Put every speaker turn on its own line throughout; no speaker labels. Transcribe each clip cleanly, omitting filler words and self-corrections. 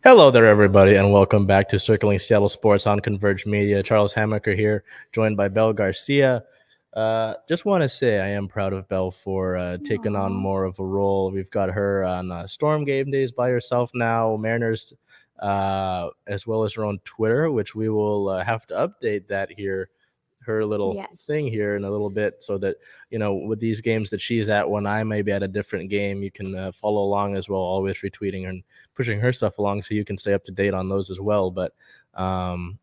Hello there, everybody, and welcome back to Circling Seattle Sports on Converge Media. Charles Hamaker here, joined by Bel Garcia. Just want to say I am proud of Bel for taking on more of a role. We've got her on Storm game days by herself now, Mariners, as well as her own Twitter, which we will have to update that here, her little thing here in a little bit, so that, with these games that she's at when I may be at a different game, you can follow along as well, always retweeting her and pushing her stuff along so you can stay up to date on those as well. But man,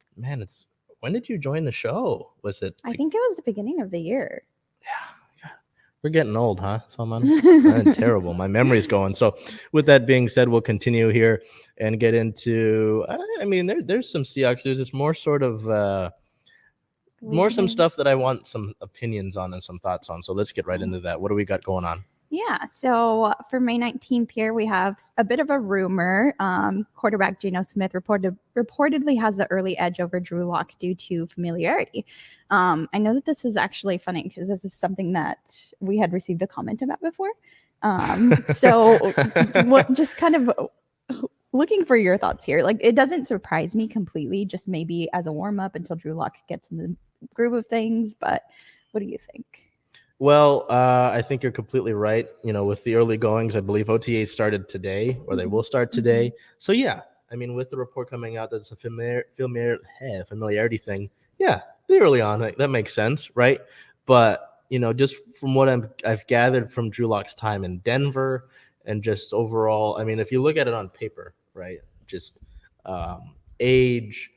when did you join the show? Was it
I think it was the beginning of the year.
Yeah, we're getting old, huh? Someone terrible. My memory's going. So with that being said, we'll continue here and get into there's some Seahawks news. It's more sort of some stuff that I want some opinions on and some thoughts on. So let's get right into that. What do we got going on?
Yeah, so for May 19th here, we have a bit of a rumor. Quarterback Geno Smith reportedly has the early edge over Drew Lock due to familiarity. I know that this is actually funny because this is something that we had received a comment about before. Just kind of looking for your thoughts here. Like, it doesn't surprise me completely, just maybe as a warm-up until Drew Lock gets in the groove of things. But what do you think?
Well, I think you're completely right. With the early goings, I believe OTA started today, or they will start today. So, yeah, with the report coming out that it's a familiarity thing, yeah, early on, that makes sense, right? But, just from what I've gathered from Drew Lock's time in Denver and just overall, if you look at it on paper, right, just age,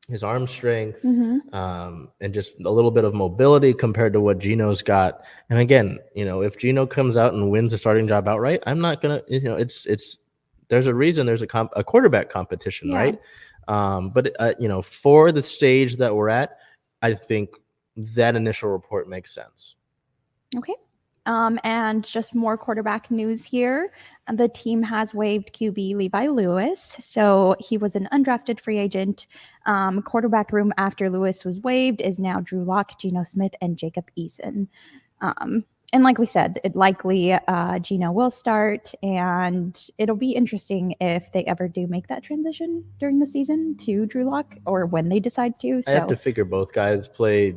his arm strength, and just a little bit of mobility compared to what Geno's got. And again, if Geno comes out and wins a starting job outright, I'm not gonna, there's a reason there's a quarterback competition, right? But for the stage that we're at, I think that initial report makes sense.
Okay. And just more quarterback news here. The team has waived QB Levi Lewis. So he was an undrafted free agent. Quarterback room after Lewis was waived is now Drew Lock, Geno Smith, and Jacob Eason. And like we said, it likely Geno will start, and it'll be interesting if they ever do make that transition during the season to Drew Lock, or when they decide to.
I have to figure both guys play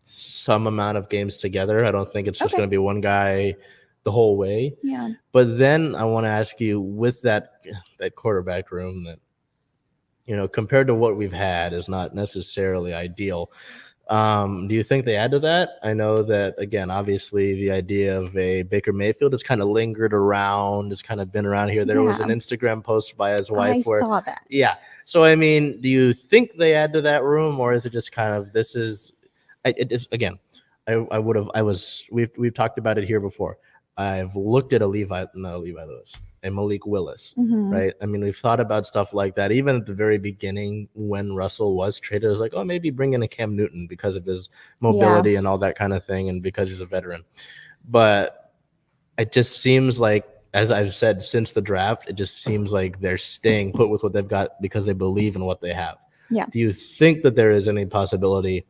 some amount of games together. I don't think it's just going to be one guy the whole way.
Yeah.
But then I want to ask you, with that quarterback room that, compared to what we've had, is not necessarily ideal. Do you think they add to that? I know that, again, obviously the idea of a Baker Mayfield has kind of lingered around, has kind of been around here. There was an Instagram post by his wife
I saw that.
Yeah. So, do you think they add to that room, or is it just kind of, we've talked about it here before. I've looked at a Malik Willis, right? We've thought about stuff like that. Even at the very beginning, when Russell was traded, it was like, oh, maybe bring in a Cam Newton because of his mobility and all that kind of thing, and because he's a veteran. But it just seems like, as I've said since the draft, it just seems like they're staying put with what they've got because they believe in what they have.
Yeah.
Do you think that there is any possibility,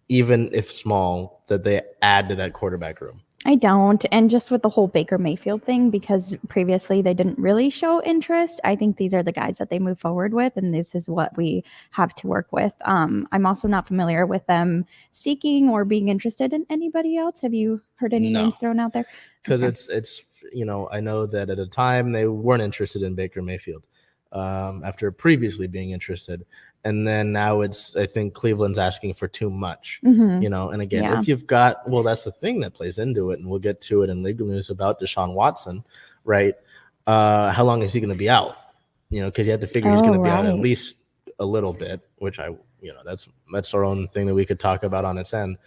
even if small, that they add to that quarterback room?
I don't. And just with the whole Baker Mayfield thing, because previously they didn't really show interest, I think these are the guys that they move forward with, and this is what we have to work with. I'm also not familiar with them seeking or being interested in anybody else. Have you heard any names thrown out there?
Because it's I know that at a time they weren't interested in Baker Mayfield after previously being interested. And then now I think Cleveland's asking for too much, and again, if you've got, that's the thing that plays into it. And we'll get to it in legal news about Deshaun Watson, right? How long is he going to be out? Because you have to figure he's going to be out at least a little bit, which that's our own thing that we could talk about on its own,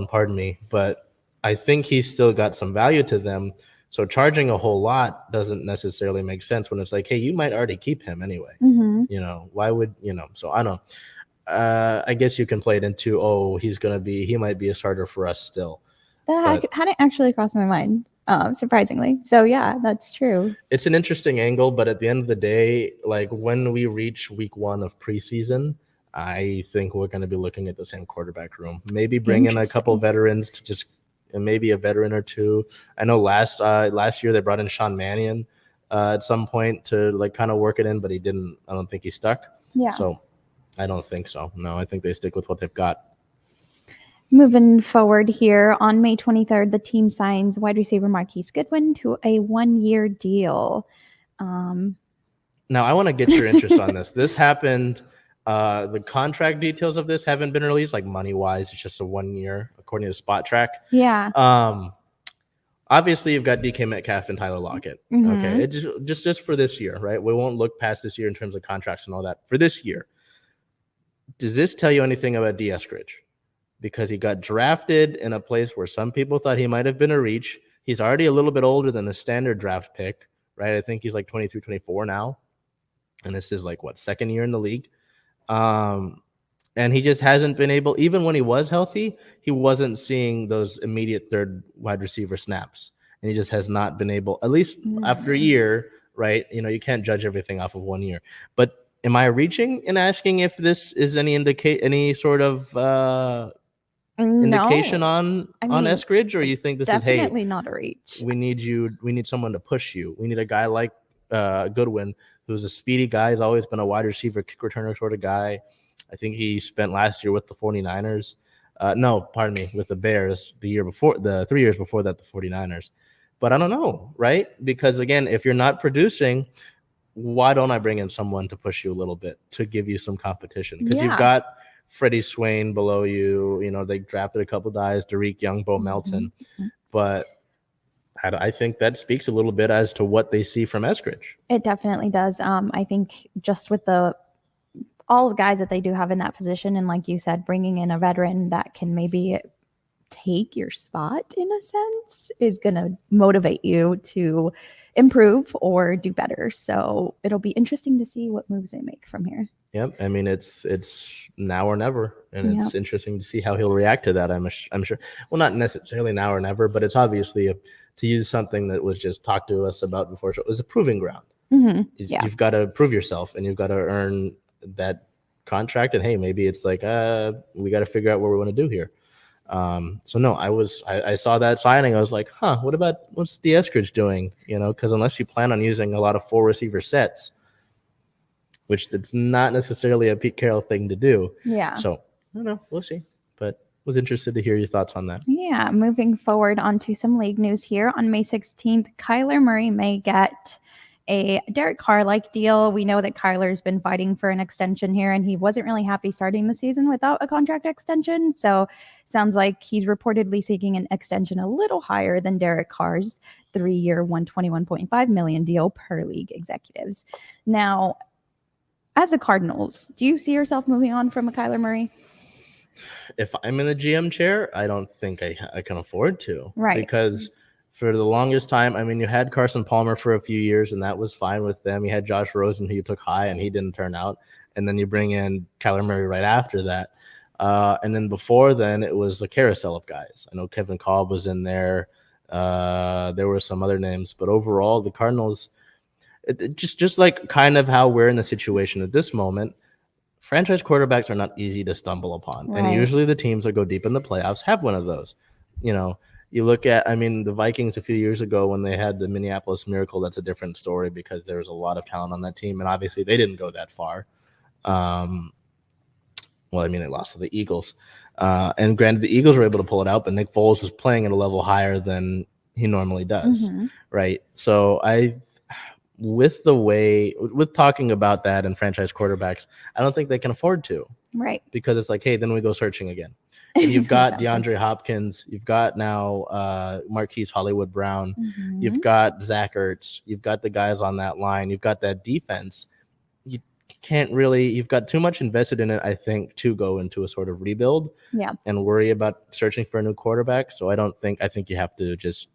pardon me. But I think he's still got some value to them. So charging a whole lot doesn't necessarily make sense when it's like, hey, you might already keep him anyway. Why would, so I don't I guess you can play it into, he might be a starter for us still.
That hadn't actually crossed my mind, surprisingly. So yeah, that's true.
It's an interesting angle, but at the end of the day, like when we reach week 1 of preseason, I think we're going to be looking at the same quarterback room. Maybe bring in a couple veterans to just and maybe a veteran or two. I know last year they brought in Sean Mannion at some point to like kind of work it in, but he didn't. I don't think he stuck.
Yeah.
So I don't think so. No, I think they stick with what they've got.
Moving forward here, on May 23rd, the team signs wide receiver Marquise Goodwin to a 1-year deal.
Now, I want to get your interest on this. This happened. The contract details of this haven't been released, like money-wise. It's just a 1 year, according to Spot Track.
Yeah.
Obviously, you've got DK Metcalf and Tyler Lockett.
Mhm.
Okay, it's just for this year, right? We won't look past this year in terms of contracts and all that. For this year, does this tell you anything about D. Eskridge? Because he got drafted in a place where some people thought he might have been a reach. He's already a little bit older than the standard draft pick, right? I think he's like 23, 24 now. And this is like, what, second year in the league? And he just hasn't been able, even when he was healthy, he wasn't seeing those immediate third wide receiver snaps. And he just has not been able, at least after a year, right? You know, you can't judge everything off of 1 year. But am I reaching and asking if this is any sort of indication on Eskridge, or you think this is, hey,
definitely not a reach?
We need someone to push you. We need a guy like Goodwin, who's a speedy guy. He's always been a wide receiver, kick returner sort of guy. I think he spent last year with the 49ers. With the Bears the 3 years before that, the 49ers. But I don't know, right? Because again, if you're not producing, why don't I bring in someone to push you a little bit, to give you some competition? Because you've got Freddie Swain below you. You know, they drafted a couple guys, Derek Young, Bo Melton. But I think that speaks a little bit as to what they see from Eskridge.
It definitely does. I think just with all the guys that they do have in that position, and like you said, bringing in a veteran that can maybe take your spot in a sense is going to motivate you to improve or do better. So it'll be interesting to see what moves they make from here.
Yep. I mean, it's now or never, and it's interesting to see how he'll react to that. I'm sure. Well, not necessarily now or never, but it's obviously to use something that was just talked to us about before. So it was a proving ground. You've got to prove yourself, and you've got to earn that contract. And hey, maybe it's like we got to figure out what we want to do here. So no, I saw that signing. I was like, what's the Eskridge doing? You know, because unless you plan on using a lot of 4 receiver sets, which that's not necessarily a Pete Carroll thing to do. Yeah. So I don't know. We'll see. But was interested to hear your thoughts on that.
Yeah. Moving forward onto some league news here. On May 16th, Kyler Murray may get a Derek Carr-like deal. We know that Kyler's been fighting for an extension here, and he wasn't really happy starting the season without a contract extension. So sounds like he's reportedly seeking an extension a little higher than Derek Carr's 3-year, $121.5 million deal per league executives. Now, as a Cardinals, do you see yourself moving on from a Kyler Murray?
If I'm in the GM chair, I don't think I can afford to.
Right.
Because for the longest time, I mean, you had Carson Palmer for a few years, and that was fine with them. You had Josh Rosen, who you took high, and he didn't turn out. And then you bring in Kyler Murray right after that. And then before then, it was a carousel of guys. I know Kevin Kolb was in there. There were some other names. But overall, the Cardinals, just like kind of how we're in the situation at this moment, franchise quarterbacks are not easy to stumble upon. Right. And usually the teams that go deep in the playoffs have one of those. You know, you look at, I mean, the Vikings a few years ago when they had the Minneapolis Miracle, that's a different story because there was a lot of talent on that team, and obviously they didn't go that far. Well, I mean, they lost to the Eagles. And granted, the Eagles were able to pull it out, but Nick Foles was playing at a level higher than he normally does, right? So with talking about that and franchise quarterbacks, I don't think they can afford to.
Right.
Because it's like, hey, then we go searching again. And you've got DeAndre Hopkins. You've got now Marquise Hollywood Brown. You've got Zach Ertz. You've got the guys on that line. You've got that defense. You can't really – you've got too much invested in it, I think, to go into a sort of rebuild and worry about searching for a new quarterback. So I think you have to just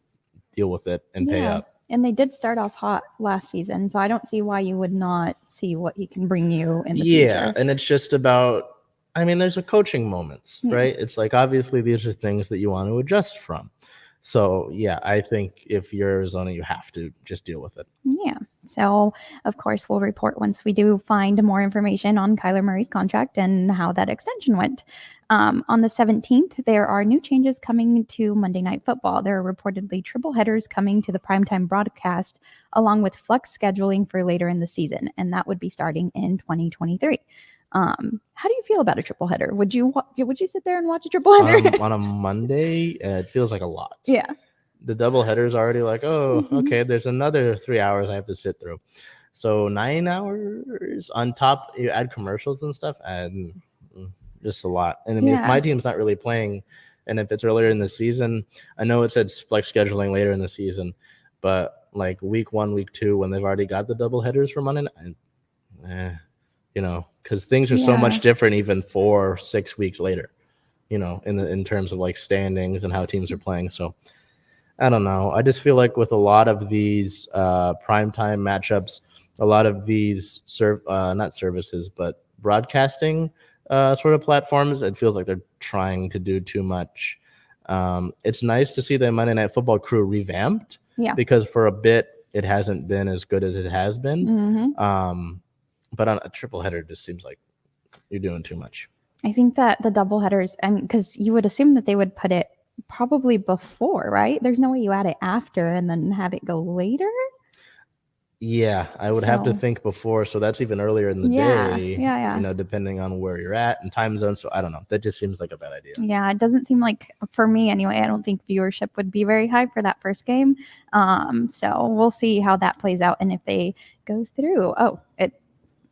deal with it and pay up.
And they did start off hot last season, so I don't see why you would not see what he can bring you in the future.
Yeah, and it's just about – I mean, there's a coaching moments, right? It's like, obviously, these are things that you want to adjust from. So yeah, I think if you're Arizona, you have to just deal with it.
Yeah. So, of course, we'll report once we do find more information on Kyler Murray's contract and how that extension went. On the 17th, there are new changes coming to Monday Night Football. There are reportedly triple headers coming to the primetime broadcast, along with flex scheduling for later in the season, and that would be starting in 2023. How do you feel about a triple header? Would you sit there and watch a triple header?
On a Monday, it feels like a lot.
Yeah.
The double header's already like, oh,
Mhm.
okay, there's another 3 hours I have to sit through. So 9 hours on top, you add commercials and stuff, and just a lot. And I mean, if
Yeah.
my team's not really playing, and if it's earlier in the season, I know it said flex scheduling later in the season, but like week 1, week 2, when they've already got the double headers for Monday night, because things are so much different even 4-6 weeks later, in terms of like standings and how teams are playing. So I don't know. I just feel like with a lot of these primetime matchups, a lot of these not services, but broadcasting sort of platforms, it feels like they're trying to do too much. It's nice to see the Monday Night Football crew revamped, because for a bit it hasn't been as good as it has been.
Mm-hmm.
But on a triple header, it just seems like you're doing too much.
I think that the double headers, and because you would assume that they would put it probably before, right? There's no way you add it after and then have it go later.
Yeah, I would have to think before, so that's even earlier in the day.
Yeah.
Depending on where you're at and time zone. So I don't know. That just seems like a bad idea.
Yeah, it doesn't seem like, for me anyway, I don't think viewership would be very high for that first game. So we'll see how that plays out and if they go through. Oh, it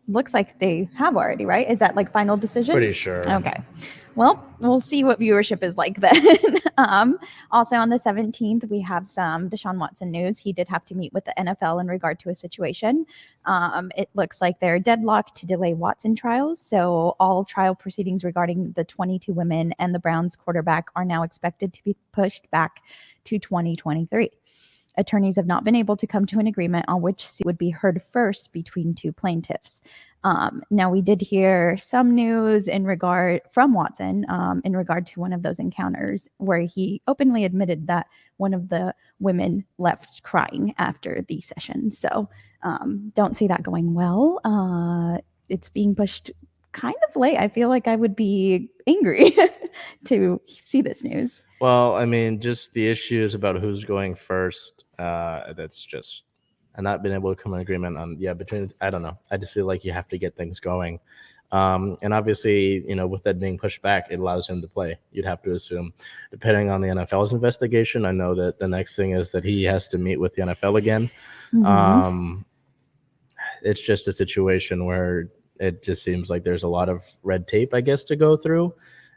looks like they have already, right? Is that like final decision?
Pretty sure.
Okay. Well, we'll see what viewership is like then. Also on the 17th, we have some Deshaun Watson news. He did have to meet with the NFL in regard to a situation. It looks like they're deadlocked to delay Watson trials. So all trial proceedings regarding the 22 women and the Browns quarterback are now expected to be pushed back to 2023. Attorneys have not been able to come to an agreement on which suit would be heard first between two plaintiffs. Now, we did hear some news from Watson in regard to one of those encounters where he openly admitted that one of the women left crying after the session. So don't see that going well. It's being pushed kind of late. I feel like I would be angry to see this news.
Well, I mean, just the issues about who's going first. That's just, and not being able to come to an agreement on, between, I don't know. I just feel like you have to get things going. And obviously, with that being pushed back, it allows him to play. You'd have to assume, depending on the NFL's investigation. I know that the next thing is that he has to meet with the NFL again. Mm-hmm. It's just a situation where it just seems like there's a lot of red tape, I guess, to go through.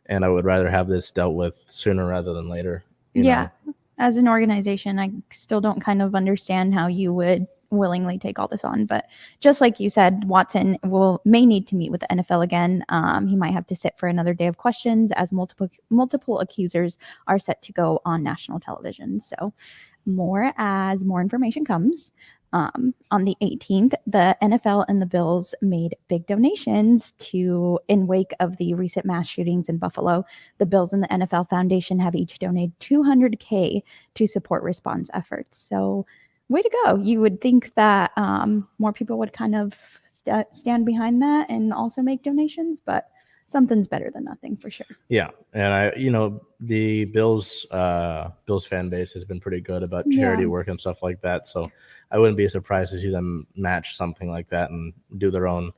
And I would rather have this dealt with sooner rather than later. You know?
As an organization, I still don't kind of understand how you would willingly take all this on. But just like you said, Watson may need to meet with the NFL again. He might have to sit for another day of questions as multiple accusers are set to go on national television. So as more information comes. On the 18th, the NFL and the Bills made big donations in wake of the recent mass shootings in Buffalo. The Bills and the NFL Foundation have each donated $200K to support response efforts. So, way to go. You would think that more people would kind of stand behind that and also make donations, but something's better than nothing for sure.
Yeah, and the Bills fan base has been pretty good about charity work and stuff like that. So I wouldn't be surprised to see them match something like that and do their own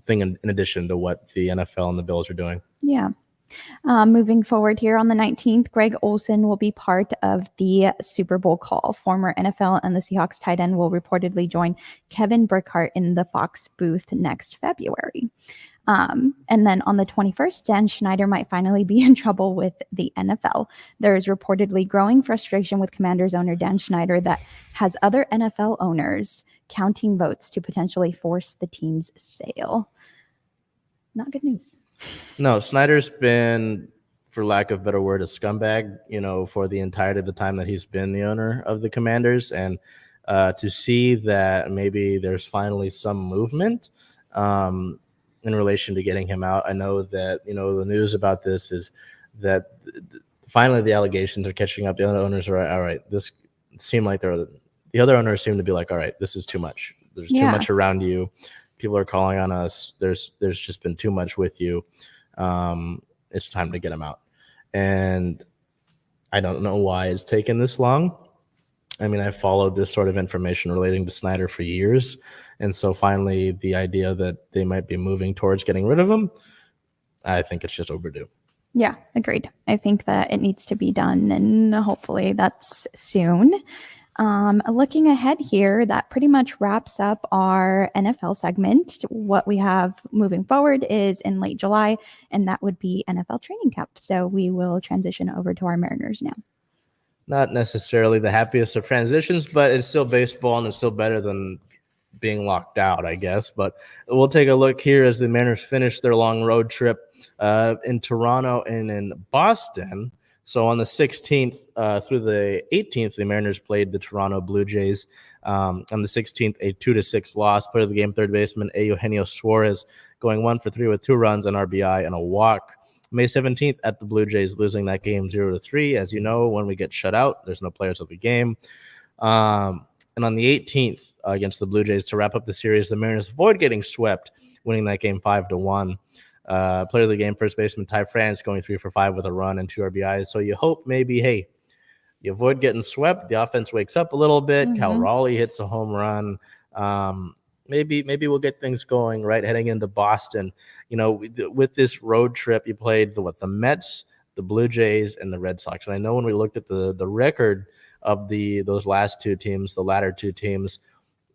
thing in addition to what the NFL and the Bills are doing.
Yeah. Moving forward here on the 19th, Greg Olsen will be part of the Super Bowl call. Former NFL and the Seahawks tight end will reportedly join Kevin Burkhardt in the Fox booth next February. And then on the 21st, Dan Schneider might finally be in trouble with the NFL. There is reportedly growing frustration with Commanders owner Dan Schneider that has other NFL owners counting votes to potentially force the team's sale. Not good news.
No, Snyder's been, for lack of a better word, a scumbag, for the entirety of the time that he's been the owner of the Commanders. And to see that maybe there's finally some movement in relation to getting him out. I know that, the news about this is that finally the allegations are catching up. The other owners are all right. This seemed like the other owners seem to be like, all right, this is too much. There's too much around you. People are calling on us. There's just been too much with you. It's time to get them out. And I don't know why it's taken this long. I mean, I've followed this sort of information relating to Snyder for years. And so finally, the idea that they might be moving towards getting rid of him, I think it's just overdue.
Yeah, agreed. I think that it needs to be done, and hopefully that's soon. Looking ahead here, that pretty much wraps up our NFL segment. What we have moving forward is in late July, and that would be NFL training camp. So we will transition over to our Mariners now.
Not necessarily the happiest of transitions, but it's still baseball, and it's still better than being locked out, I guess. But we'll take a look here as the Mariners finish their long road trip in Toronto and in Boston. So on the 16th through the 18th, the Mariners played the Toronto Blue Jays. On the 16th, a 2-6 loss. Player of the game, third baseman Eugenio Suarez, going 1 for 3 with 2 runs, an RBI, and a walk. May 17th at the Blue Jays, losing that game 0-3. As you know, when we get shut out, there's no players of the game. And on the 18th against the Blue Jays to wrap up the series, the Mariners avoid getting swept, winning that game 5-1. Player of the game, first baseman Ty France, going 3 for 5 with a run and 2 RBIs. So you hope maybe, hey, you avoid getting swept. The offense wakes up a little bit. Mm-hmm. Cal Raleigh hits a home run. Maybe we'll get things going right heading into Boston. You know, with this road trip, you played the Mets, the Blue Jays, and the Red Sox. And I know when we looked at the record of those last two teams, the latter two teams,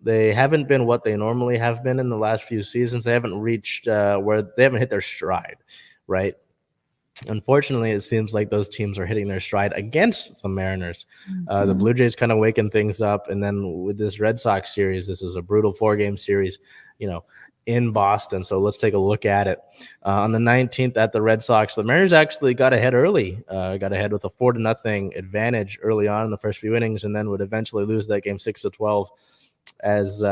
they haven't been what they normally have been in the last few seasons. They haven't reached where they haven't hit their stride, right? Unfortunately, it seems like those teams are hitting their stride against the Mariners. The Blue Jays kind of waking things up. And then with this Red Sox series, this is a brutal 4-game series, in Boston. So let's take a look at it. On the 19th at the Red Sox, the Mariners actually got ahead early, got ahead with a 4-0 advantage early on in the first few innings, and then would eventually lose that game 6-12 as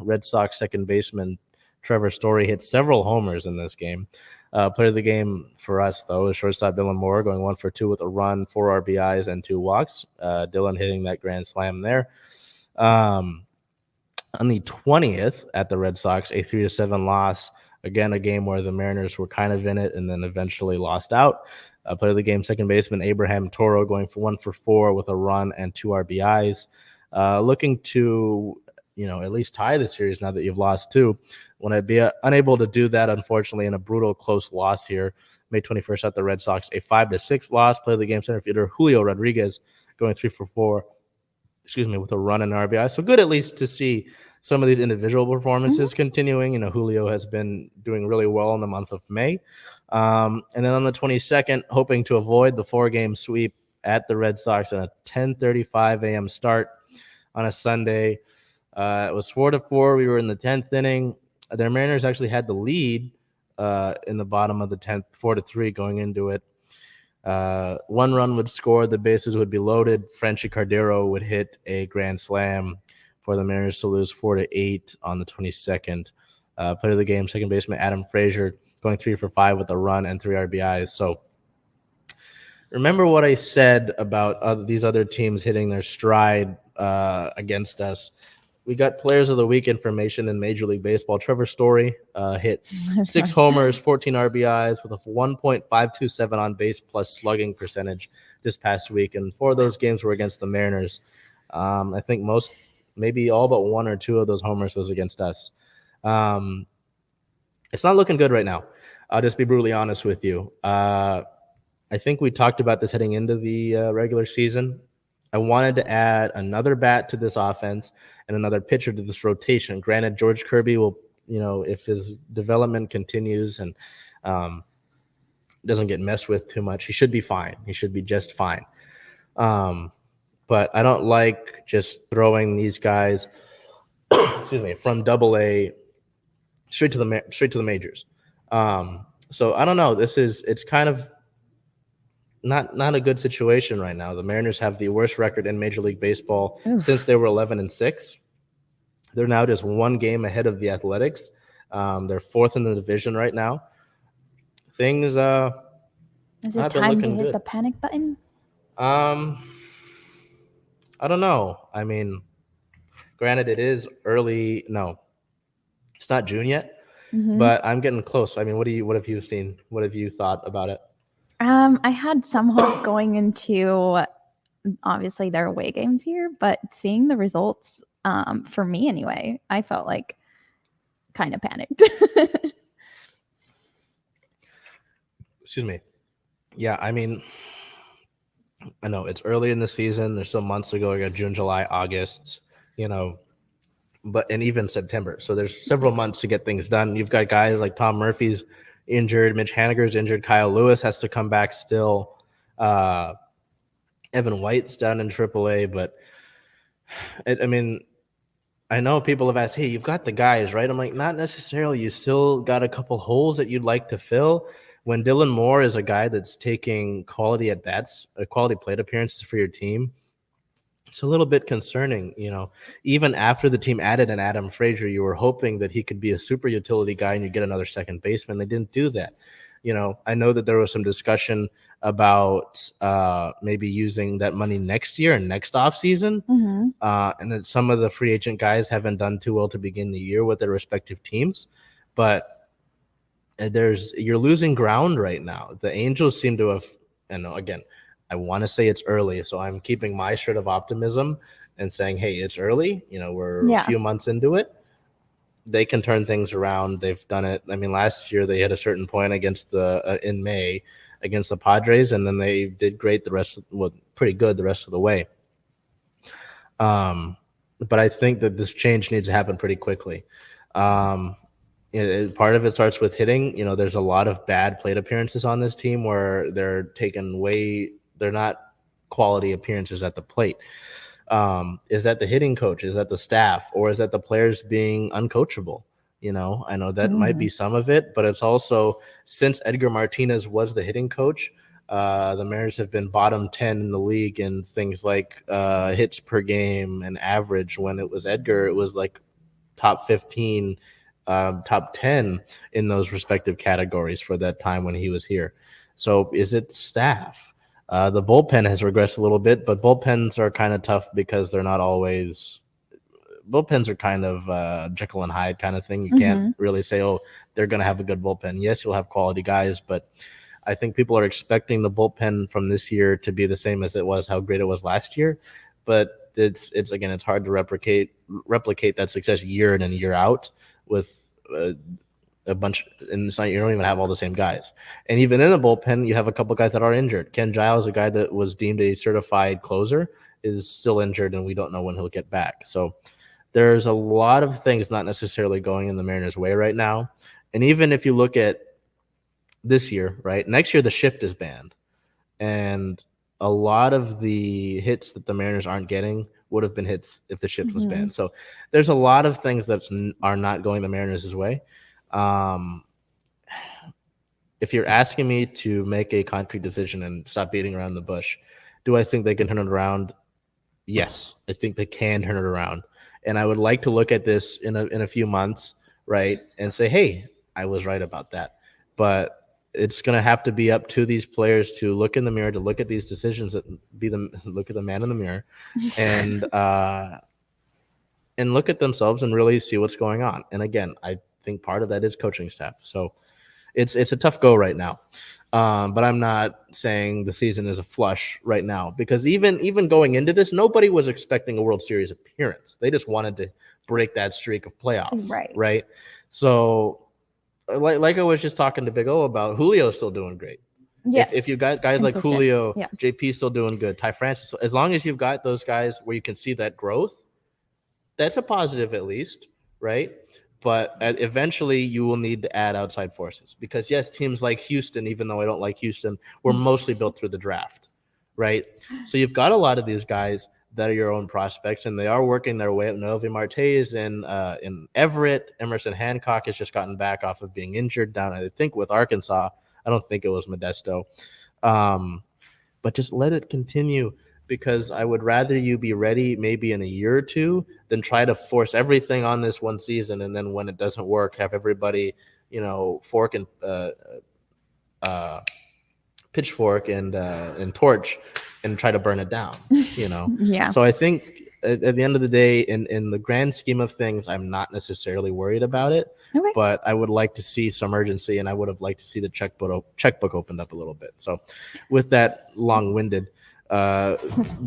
Red Sox second baseman Trevor Story hit several homers in this game. Player of the game for us, though, is shortstop Dylan Moore, going 1 for 2 with a run, 4 RBIs, and 2 walks. Dylan hitting that grand slam there. On the 20th at the Red Sox, a 3-7 loss. Again, a game where the Mariners were kind of in it and then eventually lost out. Player of the game, second baseman Abraham Toro, going for 1 for 4 with a run and 2 RBIs. Looking to at least tie the series now that you've lost 2. When I'd be unable to do that, unfortunately, in a brutal close loss here, May 21st at the Red Sox, a 5-6 loss. Play the game center fielder Julio Rodriguez going 3 for 4, with a run and RBI. So good at least to see some of these individual performances continuing. Julio has been doing really well in the month of May. And then on the 22nd, hoping to avoid the 4-game sweep at the Red Sox on a 10:35 a.m. start on a Sunday. It was 4-4. We were in the 10th inning. The Mariners actually had the lead in the bottom of the 10th, 4-3 going into it. 1 run would score. The bases would be loaded. Frenchie Cardero would hit a grand slam for the Mariners to lose 4-8 on the 22nd. Player of the game, second baseman Adam Frazier, going 3 for 5 with a run and 3 RBIs. So remember what I said about these other teams hitting their stride against us. We got players of the week information in Major League Baseball. Trevor Story hit 6 homers, 14 RBIs with a 1.527 on base plus slugging percentage this past week. And 4 of those games were against the Mariners. I think maybe all but 1 or 2 of those homers was against us. It's not looking good right now. I'll just be brutally honest with you. I think we talked about this heading into the regular season. I wanted to add another bat to this offense and another pitcher to this rotation. Granted, George Kirby will, if his development continues and doesn't get messed with too much, he should be fine. He should be just fine. But I don't like just throwing these guys, from Double-A straight to the majors. So I don't know. It's kind of not a good situation right now. The Mariners have the worst record in Major League Baseball since they were 11-6. They're now just 1 game ahead of the Athletics. They're 4th in the division right now. Things
is it time to hit the panic button?
Um, I don't know. I mean, granted, it is early. No, it's not June yet,
Hmm.
but I'm getting close. I mean, what have you seen? What have you thought about it?
I had some hope going into obviously their away games here, but seeing the results, for me anyway, I felt like kind of panicked.
Excuse me. Yeah, I mean, I know it's early in the season. There's still months to go. We got June, July, August, you know, but and even September. So there's several months to get things done. You've got guys like Tom Murphy's injured, Mitch Haniger's injured, Kyle Lewis has to come back still. Uh, Evan White's down in AAA, but I mean, I know people have asked, "Hey, you've got the guys, right?" I'm like, not necessarily. You still got a couple holes that you'd like to fill. When Dylan Moore is a guy that's taking quality at bats, quality plate appearances for your team, it's a little bit concerning. Even after the team added an Adam Frazier, you were hoping that he could be a super utility guy and you get another second baseman. They didn't do that. I know that there was some discussion about maybe using that money next year and next offseason.
Hmm.
And then some of the free agent guys haven't done too well to begin the year with their respective teams. But you're losing ground right now. The Angels seem to have, and again, I want to say it's early, so I'm keeping my shred of optimism and saying, hey, it's early. We're a
Yeah.
few months into it. They can turn things around. They've done it. I mean, last year they hit a certain point against in May against the Padres, and then they did great pretty good the rest of the way. But I think that this change needs to happen pretty quickly. Um, Part of it starts with hitting. There's a lot of bad plate appearances on this team where they're not quality appearances at the plate. Is that the hitting coach? Is that the staff? Or is that the players being uncoachable? I know that might be some of it, but it's also since Edgar Martinez was the hitting coach, the Mariners have been bottom 10 in the league in things like hits per game and average. When it was Edgar, it was like top 15, top 10 in those respective categories for that time when he was here. So is it staff? The bullpen has regressed a little bit, but bullpens are kind of tough because they're not always. Bullpens are kind of Jekyll and Hyde kind of thing. You can't really say, oh, they're going to have a good bullpen. Yes, you'll have quality guys, but I think people are expecting the bullpen from this year to be the same as it was, how great it was last year. But it's again, it's hard to replicate that success year in and year out with a bunch. And it's not, you don't even have all the same guys. And even in a bullpen, you have a couple guys that are injured. Ken Giles, a guy that was deemed a certified closer, is still injured, and we don't know when he'll get back. So there's a lot of things not necessarily going in the Mariners' way right now. And even if you look at this year, right? Next year, the shift is banned. And a lot of the hits that the Mariners aren't getting would have been hits if the shift was banned. So there's a lot of things that are not going the Mariners' way. If you're asking me to make a concrete decision and stop beating around the bush, do I think they can turn it around? Yes, I think they can turn it around. And I would like to look at this in a few months, right, and say, hey, I was right about that. But it's going to have to be up to these players to look in the mirror, to look at these decisions, look at the man in the mirror, and look at themselves and really see what's going on. And again, I think part of that is coaching staff. So it's a tough go right now. But I'm not saying the season is a flush right now, because even going into this, nobody was expecting a World Series appearance. They just wanted to break that streak of playoffs, right? So, like I was just talking to Big O about, Julio's still doing great.
Yes.
If you got guys like
Consistent.
Julio,
Yeah.
JP still doing good, Ty Francis, as long as you've got those guys where you can see that growth, that's a positive at least, right? But eventually you will need to add outside forces, because yes, teams like Houston, even though I don't like Houston, were mostly built through the draft, right? So you've got a lot of these guys that are your own prospects, and they are working their way up. Novi Martes in Everett. Emerson Hancock has just gotten back off of being injured down, I think, with Arkansas. I don't think it was Modesto. But just let it continue, because I would rather you be ready maybe in a year or two than try to force everything on this one season, and then when it doesn't work, have everybody, fork and pitchfork and torch and try to burn it down, you know?
Yeah.
So I think at the end of the day, in the grand scheme of things, I'm not necessarily worried about it,
Okay.
but I would like to see some urgency, and I would have liked to see the checkbook opened up a little bit. So with that long-winded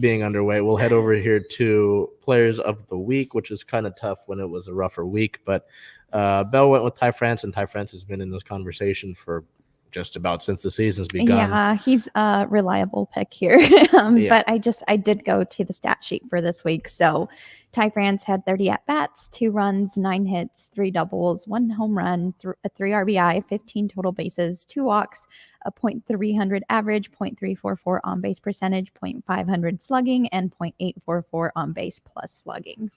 being underway, we'll head over here to players of the week, which is kind of tough when it was a rougher week, but Bell went with Ty France, and Ty France has been in this conversation for just about since the season's begun.
Yeah, he's a reliable pick here.
Yeah.
But I did go to the stat sheet for this week. So Ty France had 30 at bats, 2 runs, 9 hits, 3 doubles, 1 home run, 3 RBI, 15 total bases, 2 walks, a .300 average, .344 on base percentage, .500 slugging, and .844 on base plus slugging.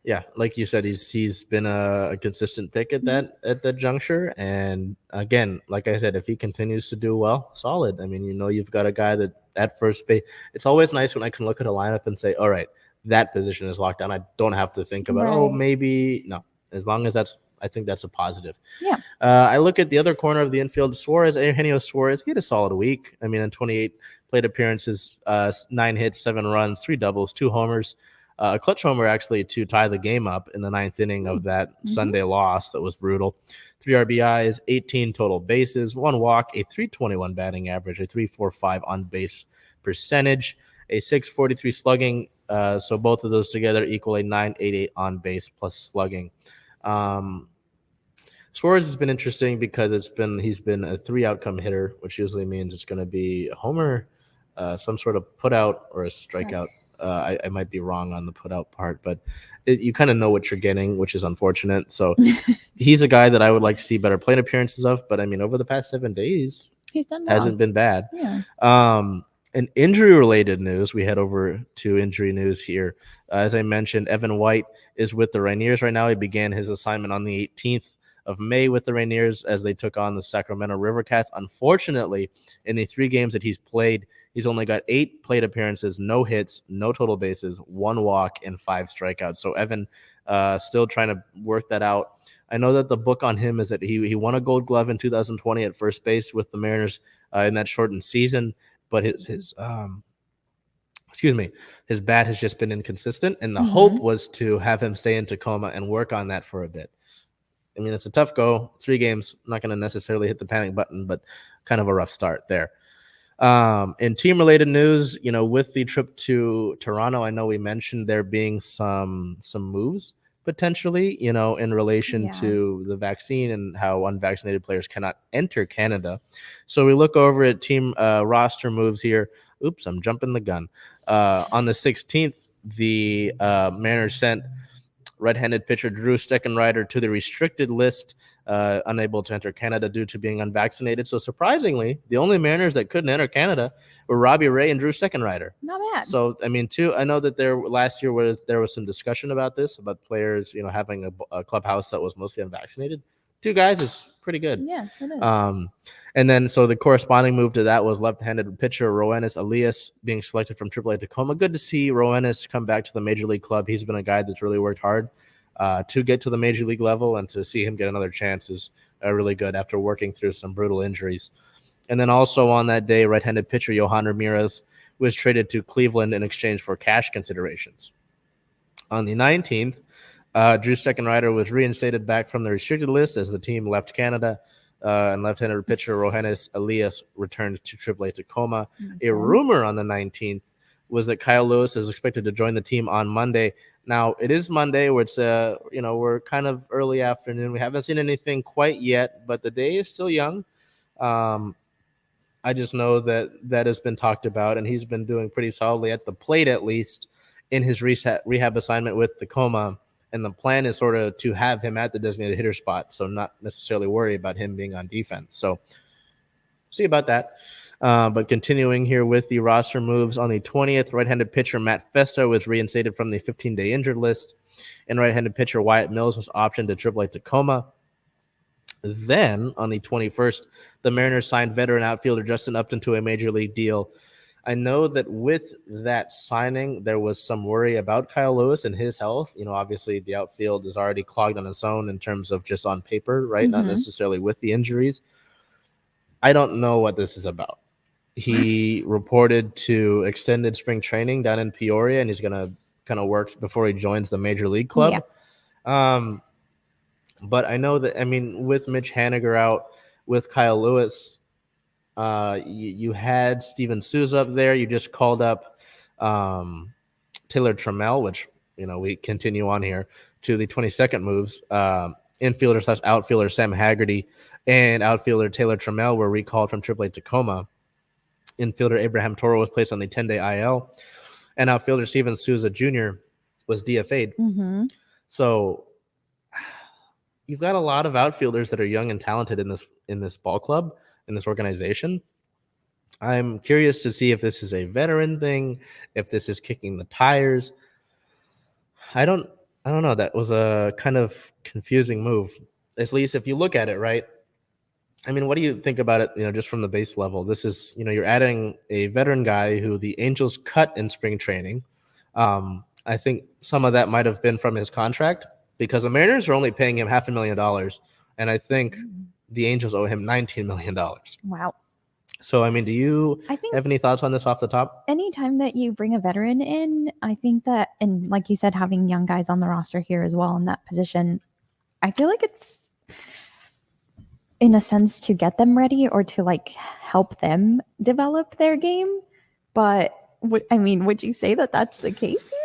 Yeah, like you said, he's been a consistent pick at that juncture. And again, like I said, if he continues to do well, solid. I mean, you've got a guy that at first base. It's always nice when I can look at a lineup and say, all right, that position is locked down. I don't have to think about maybe no. As long as I think that's a positive.
Yeah.
I look at the other corner of the infield, Suarez, Eugenio Suarez. He had a solid week. I mean, in 28 plate appearances, 9 hits, 7 runs, 3 doubles, 2 homers. A clutch homer actually to tie the game up in the 9th inning of that Sunday loss that was brutal. 3 RBIs, 18 total bases, 1 walk, a .321 batting average, a .345 on base percentage, a .643 slugging. So both of those together equal a .988 on base plus slugging. Suarez has been interesting because he's been a 3 outcome hitter, which usually means it's going to be a homer, some sort of put out or a strikeout. I might be wrong on the put out part, but you kind of know what you're getting, which is unfortunate. So he's a guy that I would like to see better plate appearances of. But I mean, over the past 7 days,
he's done well.
Hasn't been bad.
Yeah.
In injury-related news, we head over to injury news here. As I mentioned, Evan White is with the Rainiers right now. He began his assignment on the 18th of May with the Rainiers as they took on the Sacramento Rivercats. Unfortunately, in the 3 games that he's played, he's only got 8 plate appearances, no hits, no total bases, 1 walk, and 5 strikeouts. So Evan still trying to work that out. I know that the book on him is that he won a Gold Glove in 2020 at first base with the Mariners in that shortened season, but his bat has just been inconsistent, and the hope was to have him stay in Tacoma and work on that for a bit. I mean, it's a tough go. 3 games, not going to necessarily hit the panic button, but kind of a rough start there. In team-related news, with the trip to Toronto, I know we mentioned there being some moves potentially, in relation to the vaccine and how unvaccinated players cannot enter Canada. So we look over at team roster moves here. Oops, I'm jumping the gun. On the 16th, the Mariners sent right-handed pitcher Drew Steckenrider to the restricted list, unable to enter Canada due to being unvaccinated. So surprisingly, the only Mariners that couldn't enter Canada were Robbie Ray and Drew Steckenrider.
Not bad.
So I mean, I know that last year there was some discussion about this, about players, having a clubhouse that was mostly unvaccinated. 2 guys is pretty good.
Yeah, it is.
And then so the corresponding move to that was left-handed pitcher Roenis Elias being selected from AAA Tacoma. Good to see Roenis come back to the major league club. He's been a guy that's really worked hard to get to the major league level, and to see him get another chance is really good after working through some brutal injuries. And then also on that day, right-handed pitcher Yohan Ramirez was traded to Cleveland in exchange for cash considerations. On the 19th, Drew Steckenrider was reinstated back from the restricted list as the team left Canada, and left-handed pitcher Roenis Elias returned to AAA Tacoma. A rumor on the 19th was that Kyle Lewis is expected to join the team on Monday. Now, it is Monday, where it's we're kind of early afternoon. We haven't seen anything quite yet, but the day is still young. I just know that has been talked about, and he's been doing pretty solidly at the plate, at least in his rehab assignment with Tacoma. And the plan is sort of to have him at the designated hitter spot, so not necessarily worry about him being on defense. So see about that. But continuing here with the roster moves, on the 20th, right-handed pitcher Matt Festa was reinstated from the 15-day injured list, and right-handed pitcher Wyatt Mills was optioned to AAA Tacoma. Then, on the 21st, the Mariners signed veteran outfielder Justin Upton to a major league deal. I know that with that signing, there was some worry about Kyle Lewis and his health. Obviously the outfield is already clogged on its own in terms of just on paper, right? Not necessarily with the injuries. I don't know what this is about. He reported to extended spring training down in Peoria, and he's going to kind of work before he joins the major league club.
Yeah.
But I know that, with Mitch Haniger out, with Kyle Lewis, you had Steven Souza up there. You just called up Taylor Trammell, which, we continue on here to the 22nd moves. Infielder / outfielder Sam Haggerty and outfielder Taylor Trammell were recalled from AAA Tacoma. Infielder Abraham Toro was placed on the 10-day IL, and outfielder Steven Souza Jr. was DFA'd.
Mm-hmm.
So you've got a lot of outfielders that are young and talented in this ball club, in this organization. I'm curious to see if this is a veteran thing, if this is kicking the tires. I don't know. That was a kind of confusing move, at least if you look at it, right? What do you think about it, just from the base level? This is, you're adding a veteran guy who the Angels cut in spring training. I think some of that might have been from his contract, because the Mariners are only paying him $500,000, and I think the Angels owe him $19 million.
Wow.
So, do you have any thoughts on this off the top?
Anytime that you bring a veteran in, I think that, and like you said, having young guys on the roster here as well in that position, I feel like it's, in a sense, to get them ready or to help them develop their game. But would you say that that's the case here?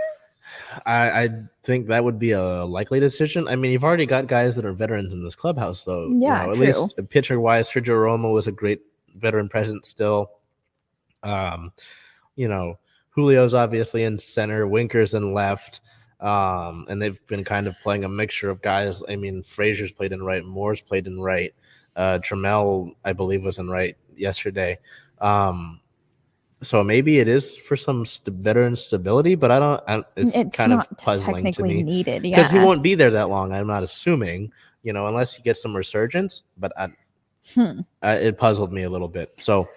I think that would be a likely decision. You've already got guys that are veterans in this clubhouse, though.
Yeah,
at
true.
least pitcher-wise, Sergio Romo was a great veteran presence still. Julio's obviously in center, Winker's in left. And they've been kind of playing a mixture of guys. Frazier's played in right, Moore's played in right. Trammell, I believe, was in right yesterday. So maybe it is for some veteran stability, but it's kind of puzzling to me.
Needed, yeah.
Because he won't be there that long, I'm not assuming, unless he gets some resurgence. But it puzzled me a little bit. So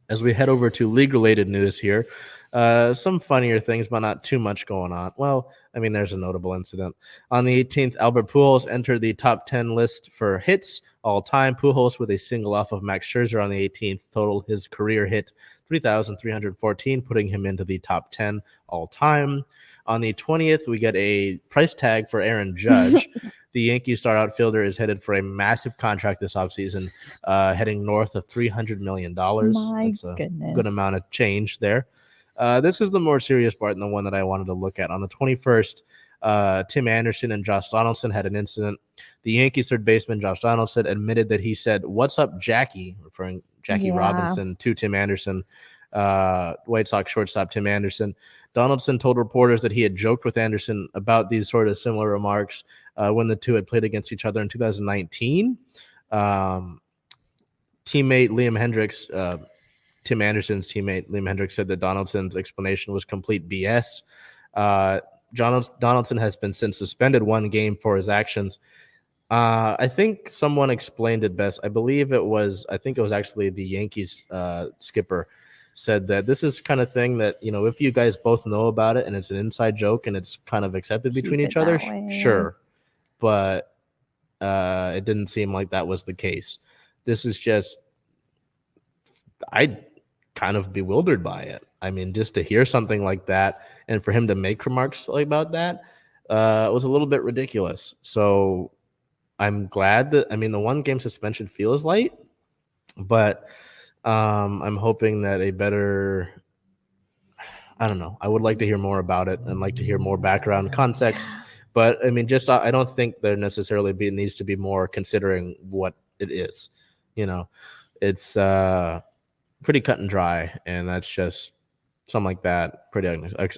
as we head over to league-related news here, some funnier things, but not too much going on. Well, there's a notable incident. On the 18th, Albert Pujols entered the top 10 list for hits all time. Pujols, with a single off of Max Scherzer on the 18th, totaled his career hit 3,314, putting him into the top 10 all time. On the 20th, we get a price tag for Aaron Judge. The Yankees star outfielder is headed for a massive contract this offseason, heading north of $300 million. That's a good amount of change there. This is the more serious part and the one that I wanted to look at. On the 21st, Tim Anderson and Josh Donaldson had an incident. The Yankees third baseman, Josh Donaldson, admitted that he said, "What's up, Jackie?" referring Jackie Robinson to Tim Anderson, White Sox shortstop Tim Anderson. Donaldson told reporters that he had joked with Anderson about these sort of similar remarks when the two had played against each other in 2019. Teammate Liam Hendricks, Tim Anderson's teammate Liam Hendricks, said that Donaldson's explanation was complete BS. Donaldson has been since suspended one game for his actions. I think someone explained it best. I think it was actually the Yankees skipper said that this is kind of thing that, if you guys both know about it and it's an inside joke and it's kind of accepted between each other, sure. But it didn't seem like that was the case. This is just, I kind of bewildered by it. Just to hear something like that and for him to make remarks about that was a little bit ridiculous. So I'm glad that, the one game suspension feels light, but I'm hoping that I don't know. I would like to hear more about it and like to hear more background context. But I don't think there necessarily needs to be more considering what it is. It's pretty cut and dry, and that's just something like that pretty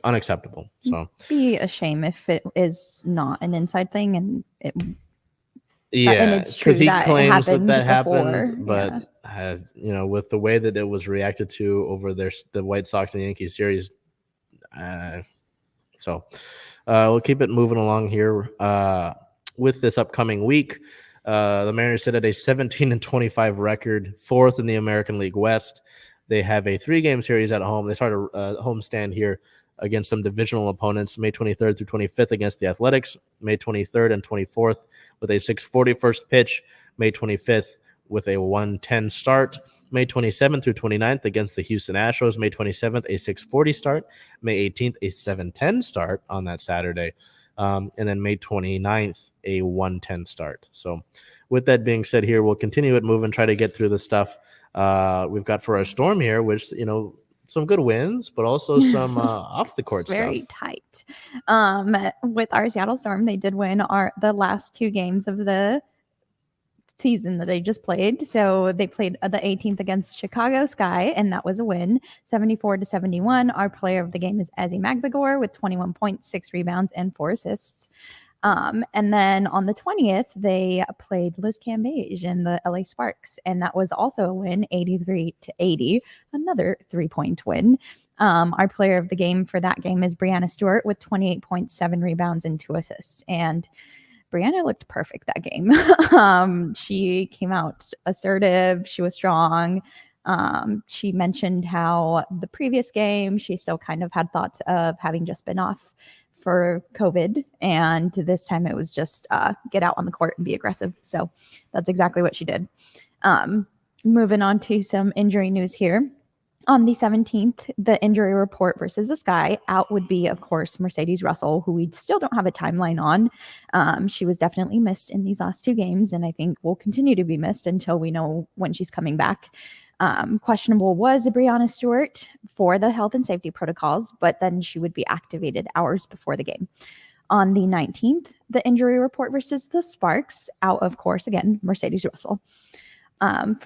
unacceptable. So
it'd be a shame if it is not an inside thing and it.
Yeah,
and it's true
he
that
claims
it
that
happened,
but with the way that it was reacted to over the White Sox and Yankees series, so we'll keep it moving along here. With this upcoming week, the Mariners sit at a 17-25 record, fourth in the American League West. They have a 3-game series at home. They start a homestand here against some divisional opponents, May 23rd through 25th against the Athletics, May 23rd and 24th with a 6:40 first pitch, May 25th with a 1:10 start. May 27th through 29th against the Houston Astros. May 27th, a 6:40 start. May 18th, a 7:10 start on that Saturday. And then May 29th, a 1:10 start. So with that being said here, we'll continue it, move and try to get through the stuff we've got for our Storm here, which, some good wins, but also some off the court
very
stuff.
tight. With our Seattle Storm, they did win the last 2 games of the season that they just played. So they played the 18th against Chicago Sky, and that was a win, 74-71. Our player of the game is Ezi Magbagor with 21 points, 6 rebounds, and 4 assists. And then on the 20th, they played Liz Cambage and the LA Sparks, and that was also a win, 83-80, another 3-point win. Our player of the game for that game is Brianna Stewart with 28 points, 7 rebounds, and 2 assists. And Brianna looked perfect that game. She came out assertive. She was strong. She mentioned how the previous game, she still kind of had thoughts of having just been off for COVID. And this time it was just get out on the court and be aggressive. So that's exactly what she did. Moving on to some injury news here. On the 17th, the injury report versus the Sky out would be, of course, Mercedes Russell, who we still don't have a timeline on. She was definitely missed in these last 2 games, and I think will continue to be missed until we know when she's coming back. Questionable was Brianna Stewart for the health and safety protocols, but then she would be activated hours before the game. On the 19th, the injury report versus the Sparks out, of course, again, Mercedes Russell.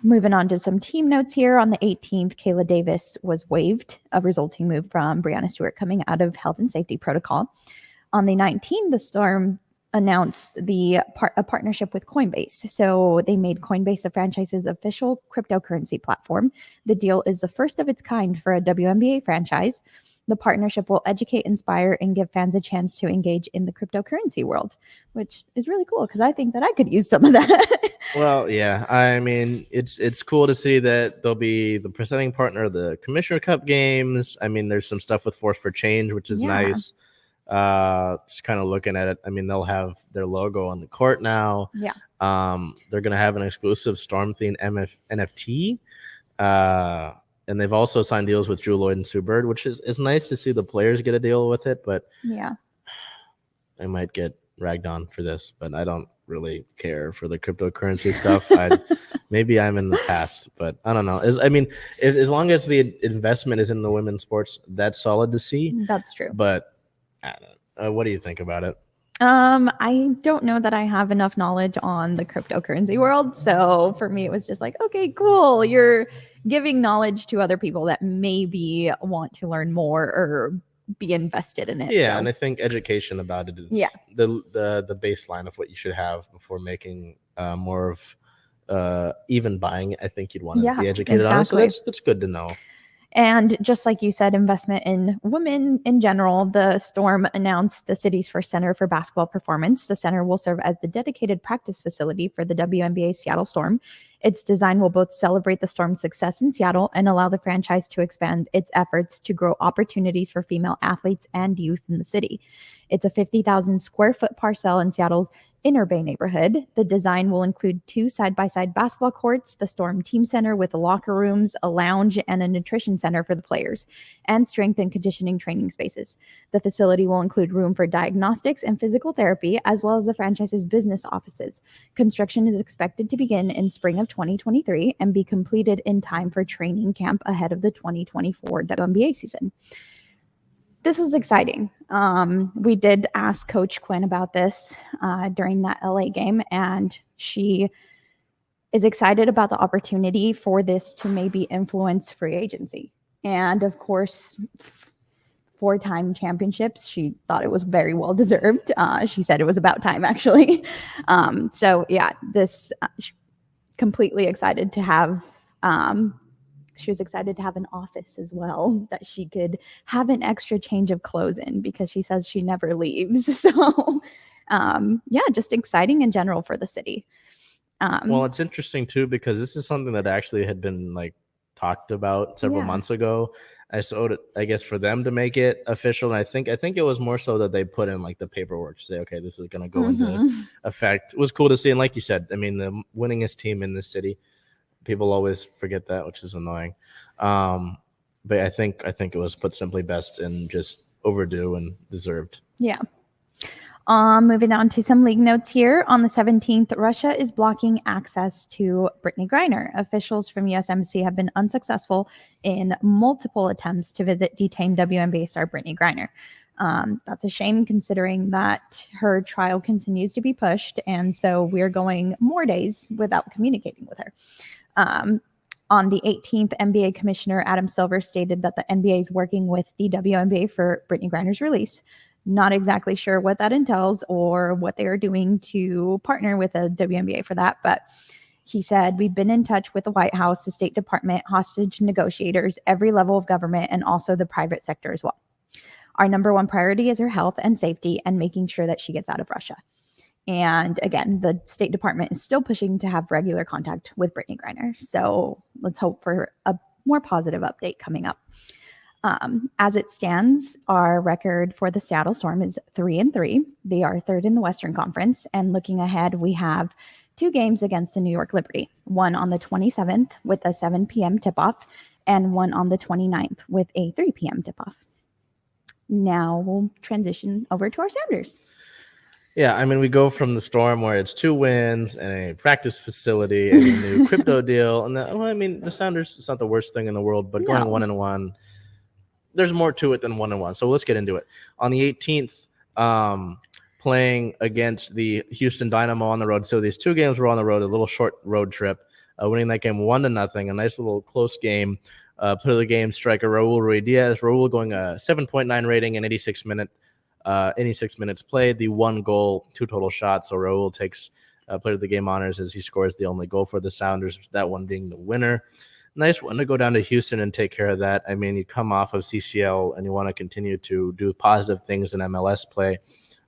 Moving on to some team notes here. On the 18th, Kayla Davis was waived, a resulting move from Brianna Stewart coming out of health and safety protocol. On the 19th, the Storm announced a partnership with Coinbase. So they made Coinbase the franchise's official cryptocurrency platform. The deal is the first of its kind for a WNBA franchise. The partnership will educate, inspire, and give fans a chance to engage in the cryptocurrency world, which is really cool because I think that I could use some of that.
Well, yeah, I mean, it's cool to see that they'll be the presenting partner of the Commissioner Cup games. I mean, there's some stuff with Force for Change, which is nice. Just kind of looking at it. I mean, they'll have their logo on the court now.
Yeah.
They're going to have an exclusive Storm-themed NFT. And they've also signed deals with Drew Lloyd and Sue Bird, which is nice to see the players get a deal with it. But yeah, I might get ragged on for this, but I don't really care for the cryptocurrency stuff. Maybe I'm in the past, but I don't know. As long as the investment is in the women's sports, that's solid to see.
That's true.
But I don't know. What do you think about it?
I don't know that I have enough knowledge on the cryptocurrency world. So for me, it was just like, okay, cool. You're giving knowledge to other people that maybe want to learn more or be invested in it.
Yeah, and I think education about it is the baseline of what you should have before making more of even buying it. I think you'd want to be educated on it. So that's good to know.
And just like you said, investment in women in general, the Storm announced the city's first center for basketball performance. The center will serve as the dedicated practice facility for the WNBA Seattle Storm. Its design will both celebrate the Storm's success in Seattle and allow the franchise to expand its efforts to grow opportunities for female athletes and youth in the city. It's a 50,000 square foot parcel in Seattle's Inner Bay neighborhood. The design will include 2 side-by-side basketball courts, the Storm Team Center with the locker rooms, a lounge, and a nutrition center for the players, and strength and conditioning training spaces. The facility will include room for diagnostics and physical therapy, as well as the franchise's business offices. Construction is expected to begin in spring of 2023 and be completed in time for training camp ahead of the 2024 WNBA season. This was exciting. We did ask Coach Quinn about this during that LA game, and she is excited about the opportunity for this to maybe influence free agency. And of course, 4-time championships, she thought it was very well deserved. She said it was about time, actually. So yeah, this completely excited to have. She was excited to have an office as well, that she could have an extra change of clothes in because she says she never leaves. So, just exciting in general for the city.
Well, it's interesting too, because this is something that actually had been talked about several months ago. I guess for them to make it official. And I think it was more so that they put in the paperwork to say, okay, this is going to go into effect. It was cool to see. And like you said, I mean, the winningest team in this city, People always forget that, which is annoying. But I think it was put simply best and just overdue and deserved.
Yeah. Moving on to some league notes here. On the 17th, Russia is blocking access to Brittany Griner. Officials from USMC have been unsuccessful in multiple attempts to visit detained WNBA star Brittany Griner. That's a shame considering that her trial continues to be pushed, and so we're going more days without communicating with her. On the 18th, NBA Commissioner Adam Silver stated that the NBA is working with the WNBA for Brittany Griner's release. Not exactly sure what that entails or what they are doing to partner with the WNBA for that, but he said, we've been in touch with the White House, the State Department, hostage negotiators, every level of government, and also the private sector as well. Our number one priority is her health and safety and making sure that she gets out of Russia. And again, the State Department is still pushing to have regular contact with Brittany Griner. So let's hope for a more positive update coming up. As it stands, our record for the Seattle Storm is 3-3. They are third in the Western Conference. And looking ahead, we have 2 games against the New York Liberty, one on the 27th with a 7 p.m. tip-off and one on the 29th with a 3 p.m. tip-off. Now we'll transition over to our Sounders.
Yeah, I mean, we go from the Storm where it's 2 wins and a practice facility and a new crypto deal. And the Sounders, it's not the worst thing in the world, but going 1-1, there's more to it than 1-1. So let's get into it. On the 18th, playing against the Houston Dynamo on the road. So these 2 games were on the road, a little short road trip, winning that game 1-0, a nice little close game. Player of the game striker Raul Ruidiaz. Raul going a 7.9 rating in 86 minutes played, the 1 goal, 2 total shots. So Raul takes player of the game honors as he scores the only goal for the Sounders, that one being the winner. Nice one to go down to Houston and take care of that. I mean, you come off of CCL and you want to continue to do positive things in MLS play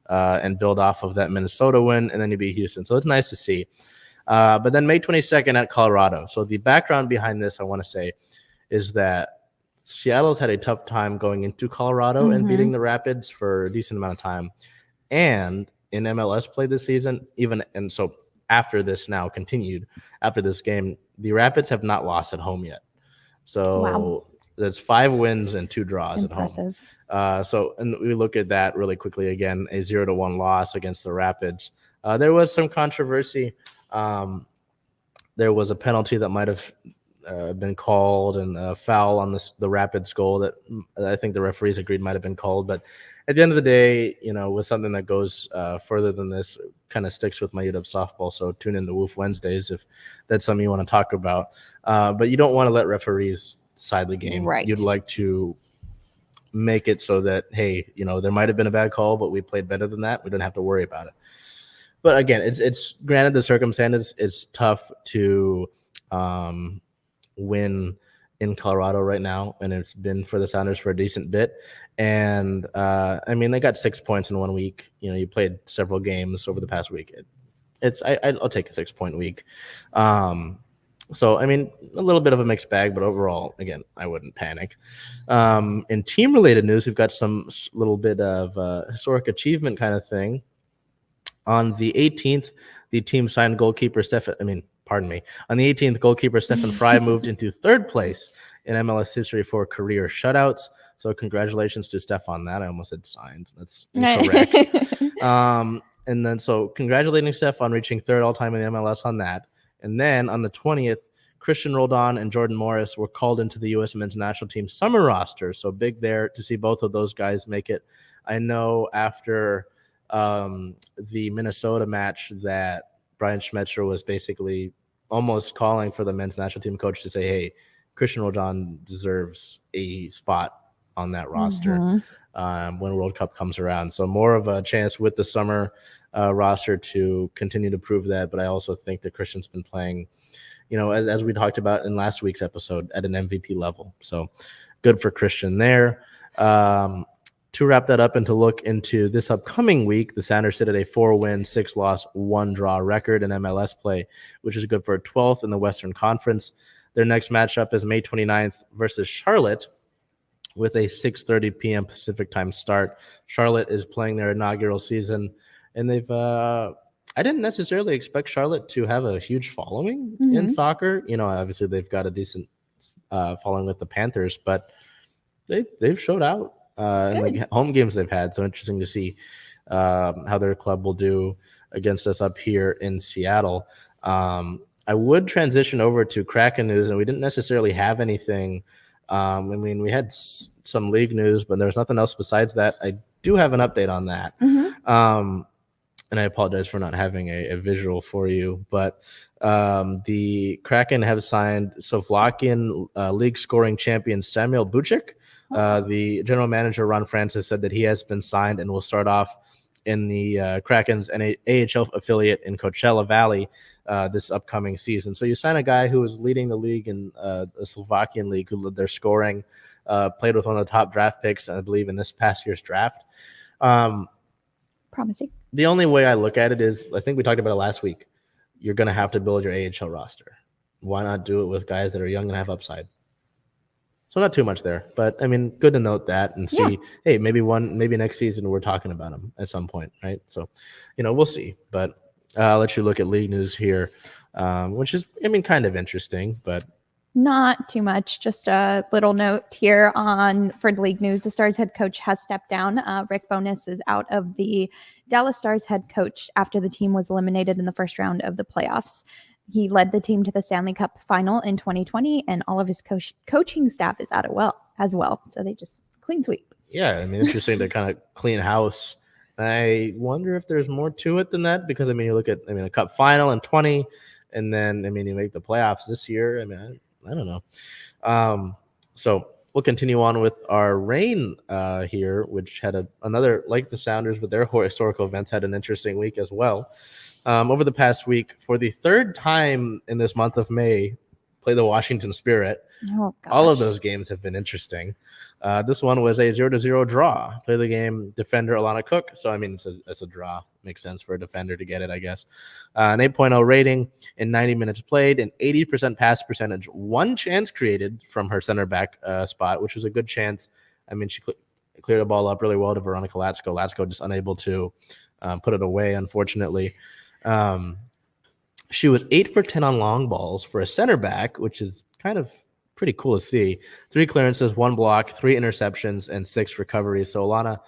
and build off of that Minnesota win, and then you beat Houston. So it's nice to see. But then May 22nd at Colorado. So the background behind this, I want to say, is that Seattle's had a tough time going into Colorado and beating the Rapids for a decent amount of time. And in MLS play this season, so after this now continued, after this game, the Rapids have not lost at home yet. So that's 5 wins and 2 draws at home. And we look at that really quickly again, a 0-1 loss against the Rapids. There was some controversy. There was a penalty that might have been called and a foul on the Rapids goal that I think the referees agreed might have been called. But at the end of the day, with something that goes further than this, kind of sticks with my UW softball. So tune in to Woof Wednesdays if that's something you want to talk about. But you don't want to let referees decide the game.
Right.
You'd like to make it so that, hey, there might have been a bad call, but we played better than that. We don't have to worry about it. But again, it's granted the circumstances. It's tough to win in Colorado right now, and it's been for the Sounders for a decent bit. And they got 6 points in 1 week. You played several games over the past week. I'll take a 6-point week. So a little bit of a mixed bag, but overall, again, I wouldn't panic. In team-related news, we've got some little bit of historic achievement kind of thing. On the 18th, the team signed goalkeeper On the 18th, goalkeeper Stefan Fry moved into 3rd place in MLS history for career shutouts. So congratulations to Steph on that. I almost said signed. That's incorrect. And then so congratulating Steph on reaching 3rd all-time in the MLS on that. And then on the 20th, Christian Roldan and Jordan Morris were called into the U.S. men's national team summer roster. So big there to see both of those guys make it. I know after the Minnesota match that Brian Schmetzer was basically almost calling for the men's national team coach to say, hey, Christian Roldan deserves a spot on that roster when World Cup comes around. So more of a chance with the summer roster to continue to prove that. But I also think that Christian's been playing, as we talked about in last week's episode, at an MVP level. So good for Christian there. To wrap that up and to look into this upcoming week, the Sounders sit at a 4-win, 6-loss, 1-draw record in MLS play, which is good for a 12th in the Western Conference. Their next matchup is May 29th versus Charlotte with a 6:30 p.m. Pacific time start. Charlotte is playing their inaugural season, and they've I didn't necessarily expect Charlotte to have a huge following in soccer. Obviously they've got a decent following with the Panthers, but they've showed out in the home games they've had. So interesting to see how their club will do against us up here in Seattle. I would transition over to Kraken news, and we didn't necessarily have anything. We had some league news, but there's nothing else besides that. I do have an update on that. And I apologize for not having a visual for you, but the Kraken have signed Slovakian league scoring champion Samuel Bucic. The general manager, Ron Francis, said that he has been signed and will start off in the Kraken's AHL affiliate in Coachella Valley this upcoming season. So you sign a guy who is leading the league in the Slovakian league, who they're scoring, played with one of the top draft picks, I believe, in this past year's draft.
Promising.
The only way I look at it is, I think we talked about it last week, you're going to have to build your AHL roster. Why not do it with guys that are young and have upside? So not too much there, but good to note that and see, hey, maybe next season we're talking about them at some point, right? So, we'll see. But I'll let you look at league news here, which is, kind of interesting, but
not too much. Just a little note here for league news. The Stars head coach has stepped down. Rick Bowness is out of the Dallas Stars head coach after the team was eliminated in the first round of the playoffs. He led the team to the Stanley Cup final in 2020, and all of his coaching staff is out as well. So they just clean sweep.
Yeah, interesting to kind of clean house. I wonder if there's more to it than that, because you look at a Cup final in 20, and then you make the playoffs this year. I don't know. So we'll continue on with our Reign here, which had another, like the Sounders with their historical events, had an interesting week as well. Over the past week, for the third time in this month of May, play the Washington Spirit.
Oh, gosh.
All of those games have been interesting. This one was a 0-0 draw. Play the game, defender Alana Cook. So, it's a draw. Makes sense for a defender to get it, I guess. An 8.0 rating in 90 minutes played, an 80% pass percentage. One chance created from her center back spot, which was a good chance. She cleared the ball up really well to Veronica Latsko. Latsko just unable to put it away, unfortunately. She was 8 for 10 on long balls for a center back, which is kind of pretty cool to see. 3 clearances, 1 block, 3 interceptions, and 6 recoveries. So Alana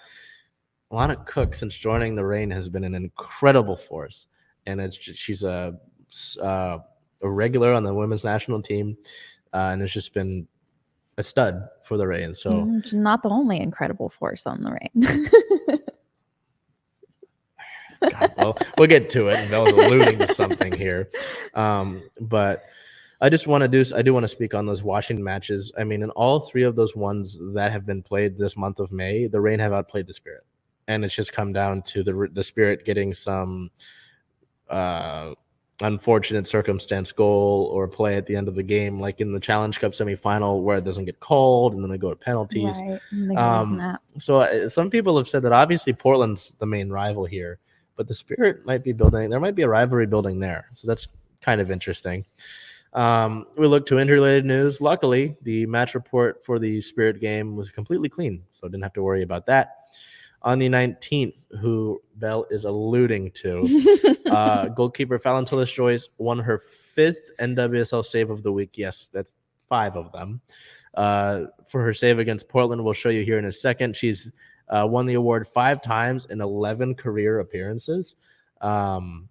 Cook, since joining the Reign, has been an incredible force, and she's a regular on the women's national team, and it's just been a stud for the Reign. So
she's not the only incredible force on the Reign.
God, well, we'll get to it. That was alluding to something here. But I do want to speak on those Washington matches. In all 3 of those ones that have been played this month of May, the Reign have outplayed the Spirit. And it's just come down to the Spirit getting some unfortunate circumstance goal or play at the end of the game, like in the Challenge Cup semifinal where it doesn't get called and then they go to penalties.
Right.
So some people have said that obviously Portland's the main rival here, but the Spirit might be building. There might be a rivalry building there. So that's kind of interesting. We look to interrelated news. Luckily, the match report for the Spirit game was completely clean, so didn't have to worry about that. On the 19th, who Bel is alluding to, goalkeeper Fallon Tillis-Joyce won her 5th NWSL save of the week. Yes, that's 5 of them. For her save against Portland, we'll show you here in a second. She's won the award 5 times in 11 career appearances. Currently,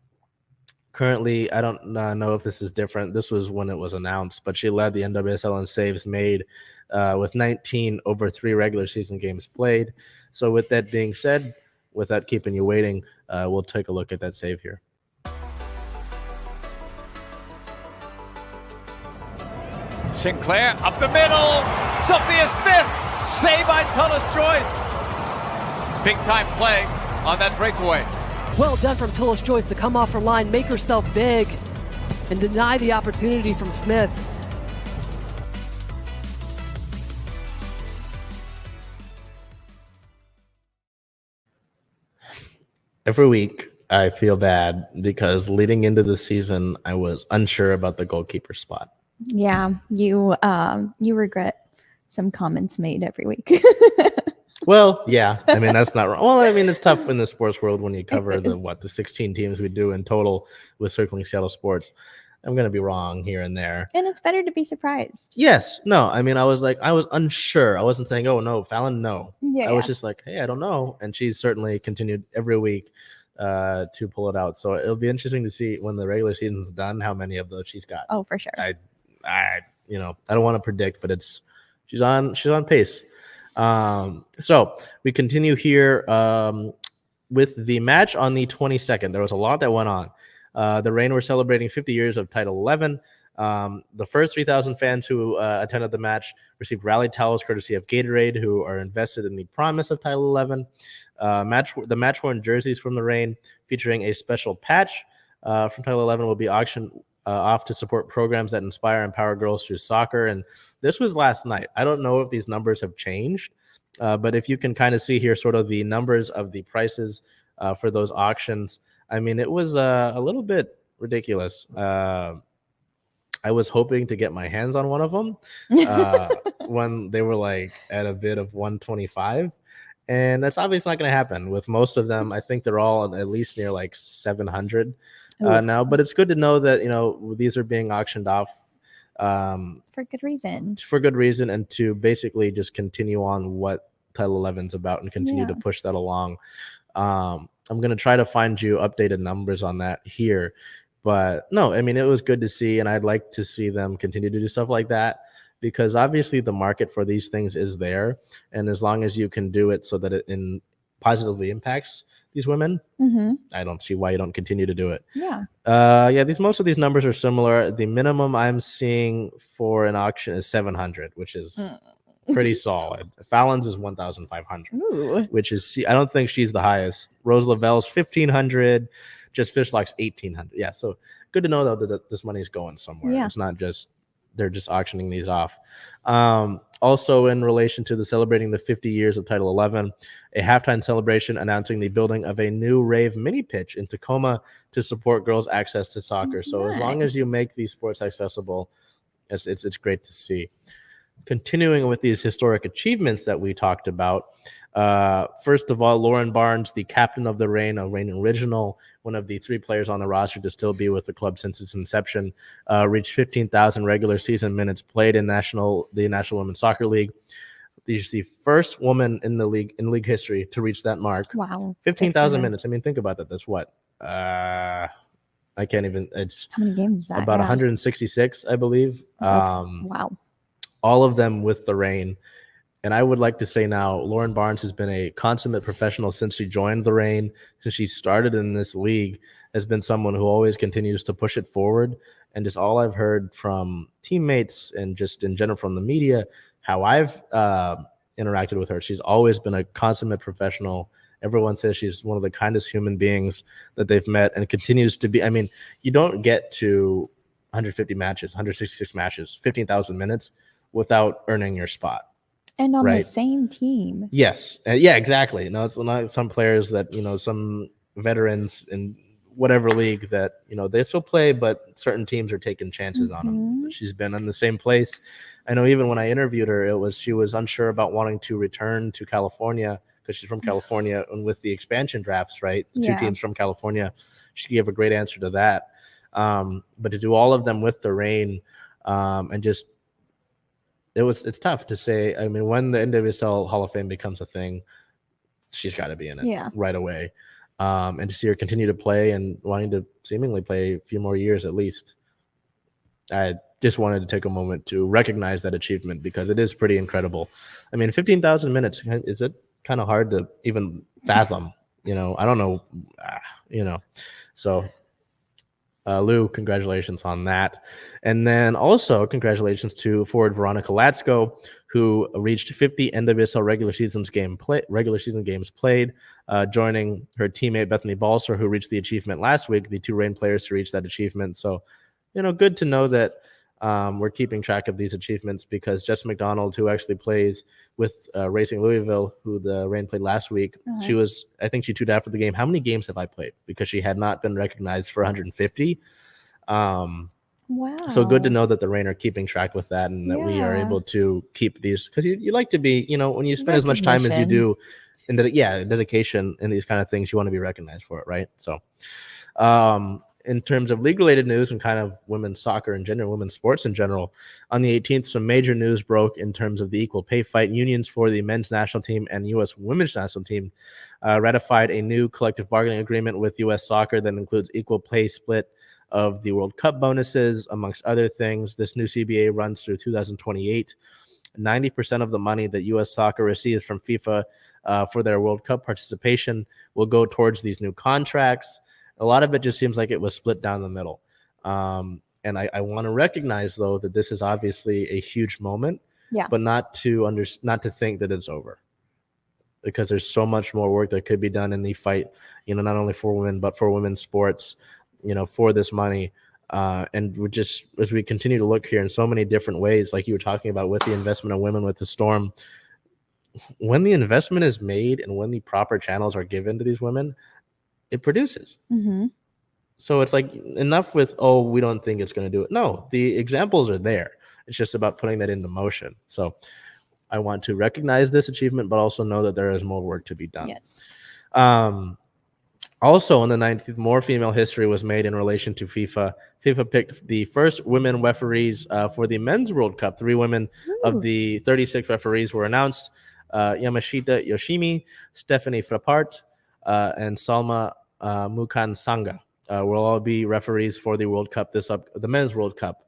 I don't know if this is different. This was when it was announced, but she led the NWSL in saves made with 19 over 3 regular season games played. So with that being said, without keeping you waiting, we'll take a look at that save here.
Sinclair up the middle. Sophia Smith. Saved by Tillis-Joyce. Big time play on that breakaway.
Well done from Tillis-Joyce to come off her line, make herself big, and deny the opportunity from Smith.
Every week, I feel bad because leading into the season, I was unsure about the goalkeeper spot.
Yeah, you regret some comments made every week.
Well, yeah. I mean, that's not wrong. Well, I mean, it's tough in the sports world when you cover the 16 teams we do in total with Circling Seattle Sports. I'm going to be wrong here and there.
And it's better to be surprised.
Yes. No, I mean, I was unsure. I wasn't saying, oh, no, Fallon, no.
Yeah.
I was just like, hey, I don't know. And she's certainly continued every week to pull it out. So it'll be interesting to see when the regular season's done how many of those she's got.
Oh, for sure.
I don't want to predict, but she's on pace. So we continue here with the match on the 22nd. There was a lot that went on. The Reign were celebrating 50 years of Title 11. The first 3,000 fans who attended the match received rally towels courtesy of Gatorade, who are invested in the promise of Title 11. The match-worn jerseys from the Reign, featuring a special patch from Title 11, will be auctioned off to support programs that inspire and empower girls through soccer. And this was last night. I don't know if these numbers have changed, but if you can kind of see here sort of the numbers of the prices for those auctions, I mean, it was a little bit ridiculous. I was hoping to get my hands on one of them when they were like at a bid of 125. And that's obviously not going to happen with most of them. I think they're all at least near like 700 now, but it's good to know that, these are being auctioned off
for good reason.
And to basically just continue on what Title 11 is about and continue to push that along. I'm going to try to find you updated numbers on that here. But no, I mean, it was good to see, and I'd like to see them continue to do stuff like that, because obviously the market for these things is there. And as long as you can do it so that it positively impacts these women, I don't see why you don't continue to do it. Most of these numbers are similar. The minimum I'm seeing for an auction is 700, which is pretty solid. Fallon's is 1,500, which is, I don't think she's the highest. Rose Lavelle's 1,500. Just Fishlock's 1,800. Yeah, so good to know though that this money's going somewhere. It's not just they're just auctioning these off. Also, in relation to the celebrating the 50 years of Title 11, a halftime celebration announcing the building of a new rave mini pitch in Tacoma to support girls' access to soccer. So as long as you make these sports accessible, it's great to see. Continuing with these historic achievements that we talked about, first of all, Lauren Barnes, the captain of the Reign, a Reign original, one of the 3 players on the roster to still be with the club since its inception, reached 15,000 regular season minutes played in the National Women's Soccer League. She's the first woman in league history to reach that mark.
Wow,
15,000 minutes. I mean, think about that. That's what? I can't even. It's
how many games is that?
About 166, I believe.
Wow.
All of them with the Reign. And I would like to say now, Lauren Barnes has been a consummate professional since she joined the Reign, since she started in this league, has been someone who always continues to push it forward. And just all I've heard from teammates and just in general from the media, how I've interacted with her, she's always been a consummate professional. Everyone says she's one of the kindest human beings that they've met and continues to be. I mean, you don't get to 150 matches, 166 matches, 15,000 minutes without earning your spot.
And on the same team.
Yes. Yeah, exactly. No, it's not some players that, some veterans in whatever league that, they still play, but certain teams are taking chances on them. She's been in the same place. I know even when I interviewed her, she was unsure about wanting to return to California because she's from California, and with the expansion drafts, right? The 2 teams from California, she gave a great answer to that. But to do all of them with the Reign, and just, it's tough to say. I mean, when the NWSL Hall of Fame becomes a thing, she's got to be in it right away. And to see her continue to play and wanting to seemingly play a few more years at least, I just wanted to take a moment to recognize that achievement because it is pretty incredible. I mean, 15,000 minutes, is it kind of hard to even fathom? I don't know, so... Lou, congratulations on that. And then also congratulations to forward Veronica Latsko, who reached 50 NWSL regular season games played, joining her teammate Bethany Balser, who reached the achievement last week, the 2 Reign players to reach that achievement. So, good to know that we're keeping track of these achievements because Jess McDonald, who actually plays with Racing Louisville, who the Reign played last week, I think she tweeted after the game, how many games have I played? Because she had not been recognized for 150.
Wow.
So good to know that the Reign are keeping track with that, and that we are
Yeah.
able to keep these, because you like to be, when you spend as much time as you
Recognition.
do in dedication in these kind of things, you want to be recognized for it, right? So in terms of league-related news and kind of women's soccer in general, women's sports in general, on the 18th, some major news broke in terms of the equal pay fight. Unions for the men's national team and U.S. women's national team ratified a new collective bargaining agreement with U.S. soccer that includes equal pay split of the World Cup bonuses, amongst other things. This new CBA runs through 2028. 90% of the money that U.S. soccer receives from FIFA for their World Cup participation will go towards these new contracts. A lot of it just seems like it was split down the middle. And I want to recognize, though, that this is obviously a huge moment, but not to think that it's over, because there's so much more work that could be done in the fight, not only for women, but for women's sports, for this money. And we just, as we continue to look here in so many different ways, like you were talking about with the investment of women with the Storm, when the investment is made and when the proper channels are given to these women, it produces.
Mm-hmm.
So it's like, enough with, we don't think it's going to do it. No, the examples are there. It's just about putting that into motion. So I want to recognize this achievement, but also know that there is more work to be done.
Yes.
Also on the 19th, more female history was made in relation to FIFA. FIFA picked the first women referees for the Men's World Cup. 3 women of the 36 referees were announced. Yamashita Yoshimi, Stephanie Frappart, and Salma Mukansanga will all be referees for the World Cup the Men's World Cup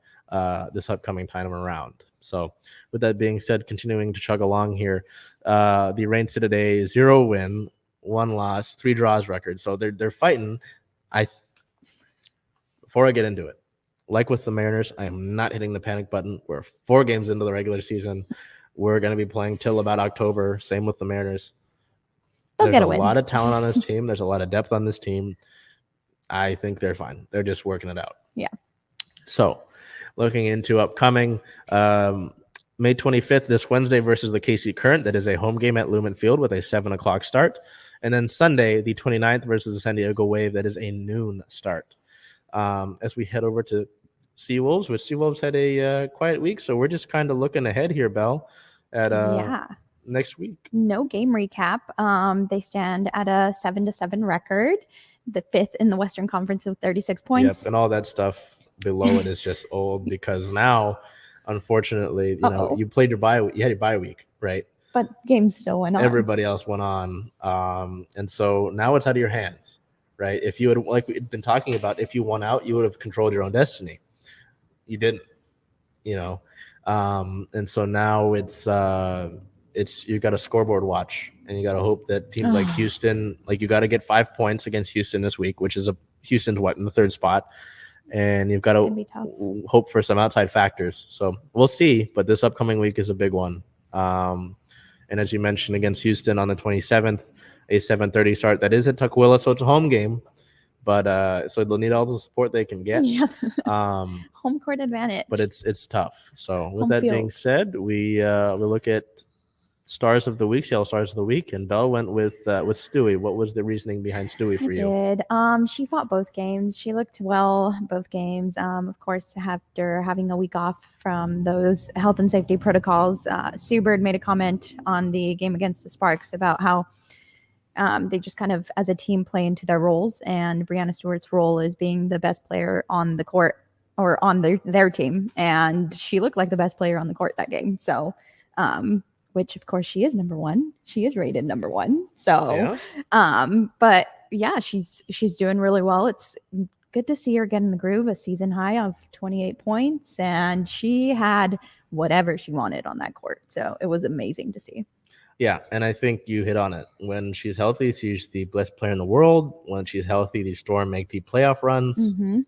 this upcoming time around. So with that being said, continuing to chug along here, the Reign sit at a 0 win, 1 loss, 3 draws record. So they're fighting. Before I get into it, like with the Mariners, I am not hitting the panic button. We're 4 games into the regular season. We're going to be playing till about October. Same with the Mariners.
They'll get a
win.
win.
There's a lot of talent on this team. There's a lot of depth on this team. I think they're fine. They're just working it out.
Yeah.
So looking into upcoming May 25th, this Wednesday versus the KC Current. That is a home game at Lumen Field with a 7 o'clock start. And then Sunday, the 29th versus the San Diego Wave. That is a noon start. As we head over to Seawolves, which Seawolves had a quiet week. So we're just kind of looking ahead here, Bel, at next week.
No game recap. They stand at a 7-7 record, the 5th in the Western Conference with 36 points.
Yep, and all that stuff below it is just old, because now, unfortunately, you played you had your bye week, right?
But games still went on.
Everybody else went on, and so now it's out of your hands, right? If you had, like we've been talking about, if you won out, you would have controlled your own destiny. You didn't, and so now it's you got a scoreboard watch, and you got to hope that teams like Houston, like you got to get 5 points against Houston this week, which is Houston's in the 3rd spot, and you've got to hope for some outside factors. So we'll see, but this upcoming week is a big one. And as you mentioned, against Houston on the 27th, a 7:30 start. That is at Tukwila, so it's a home game, but so they'll need all the support they can get.
Yeah.
Home
court advantage.
But it's tough. So with that being said, we look at Stars of the Week, Seattle Stars of the Week, and Bel went with Stewie. What was the reasoning behind Stewie for you?
She fought both games. She looked well both games. Of course, after having a week off from those health and safety protocols, Sue Bird made a comment on the game against the Sparks about how they just kind of, as a team, play into their roles, and Brianna Stewart's role is being the best player on the court, or on their team, and she looked like the best player on the court that game. So which of course she is number 1. She is rated number 1. So, but yeah, she's doing really well. It's good to see her get in the groove. A season high of 28 points, and she had whatever she wanted on that court. So it was amazing to see.
Yeah, and I think you hit on it. When she's healthy, she's the best player in the world. When she's healthy, the Storm make deep playoff runs.
Mm-hmm.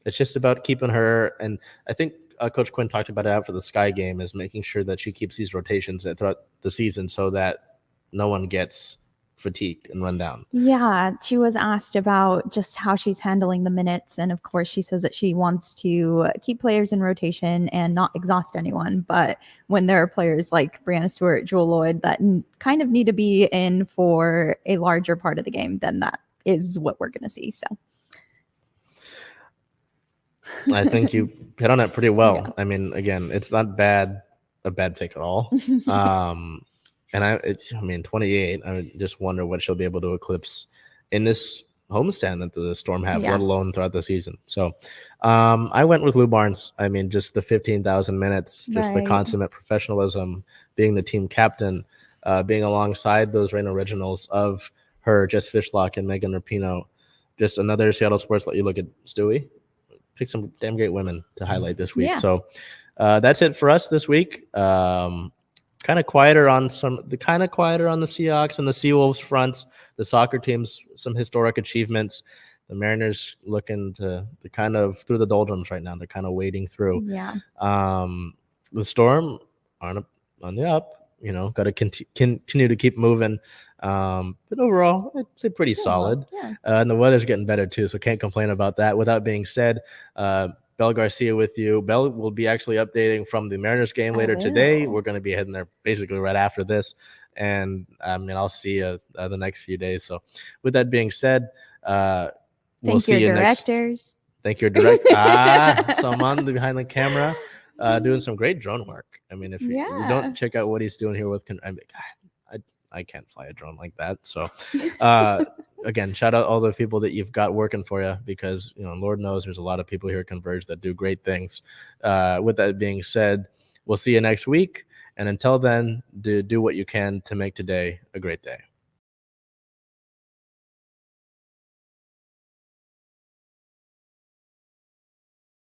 It's just about keeping her, and I think Coach Quinn talked about it after the Sky game, is making sure that she keeps these rotations throughout the season so that no one gets fatigued and run down.
Yeah, she was asked about just how she's handling the minutes, and of course she says that she wants to keep players in rotation and not exhaust anyone, but when there are players like Brianna Stewart, Jewel Lloyd that kind of need to be in for a larger part of the game, then that is what we're going to see. So
I think you hit on it pretty well.
Yeah.
I mean, again, it's not a bad pick at all. And I mean, 28. I just wonder what she'll be able to eclipse in this homestand that the Storm have,
Yeah.
let alone throughout the season. So, I went with Lou Barnes. I mean, just the 15,000 minutes, just the
Right.
consummate professionalism, being the team captain, being alongside those Reign Originals of her, Jess Fishlock, and Megan Rapinoe. Just another Seattle Sports let you look at Stewie. Pick some damn great women to highlight this week.
Yeah.
So that's it for us this week. Kind of quieter on the Seahawks and the Seawolves fronts. The soccer teams, some historic achievements. The Mariners looking to kind of through the doldrums right now. They're kind of wading through.
Yeah.
The Storm on the up. You know, got to continue to keep moving. But overall, I'd say pretty solid.
Yeah.
And the weather's getting better too, so can't complain about that. With that being said, Bel Garcia with you. Bel will be actually updating from the Mariners game later today. We're going to be heading there basically right after this. And I mean, I'll see you the next few days. So with that being said, we'll see you next. Thank your director. So I'm on behind the camera doing some great drone work. I mean, if you don't check out what he's doing here with, I can't fly a drone like that. So, again, shout out all the people that you've got working for you, because, you know, Lord knows there's a lot of people here at Converge that do great things. With that being said, we'll see you next week. And until then, do what you can to make today a great day.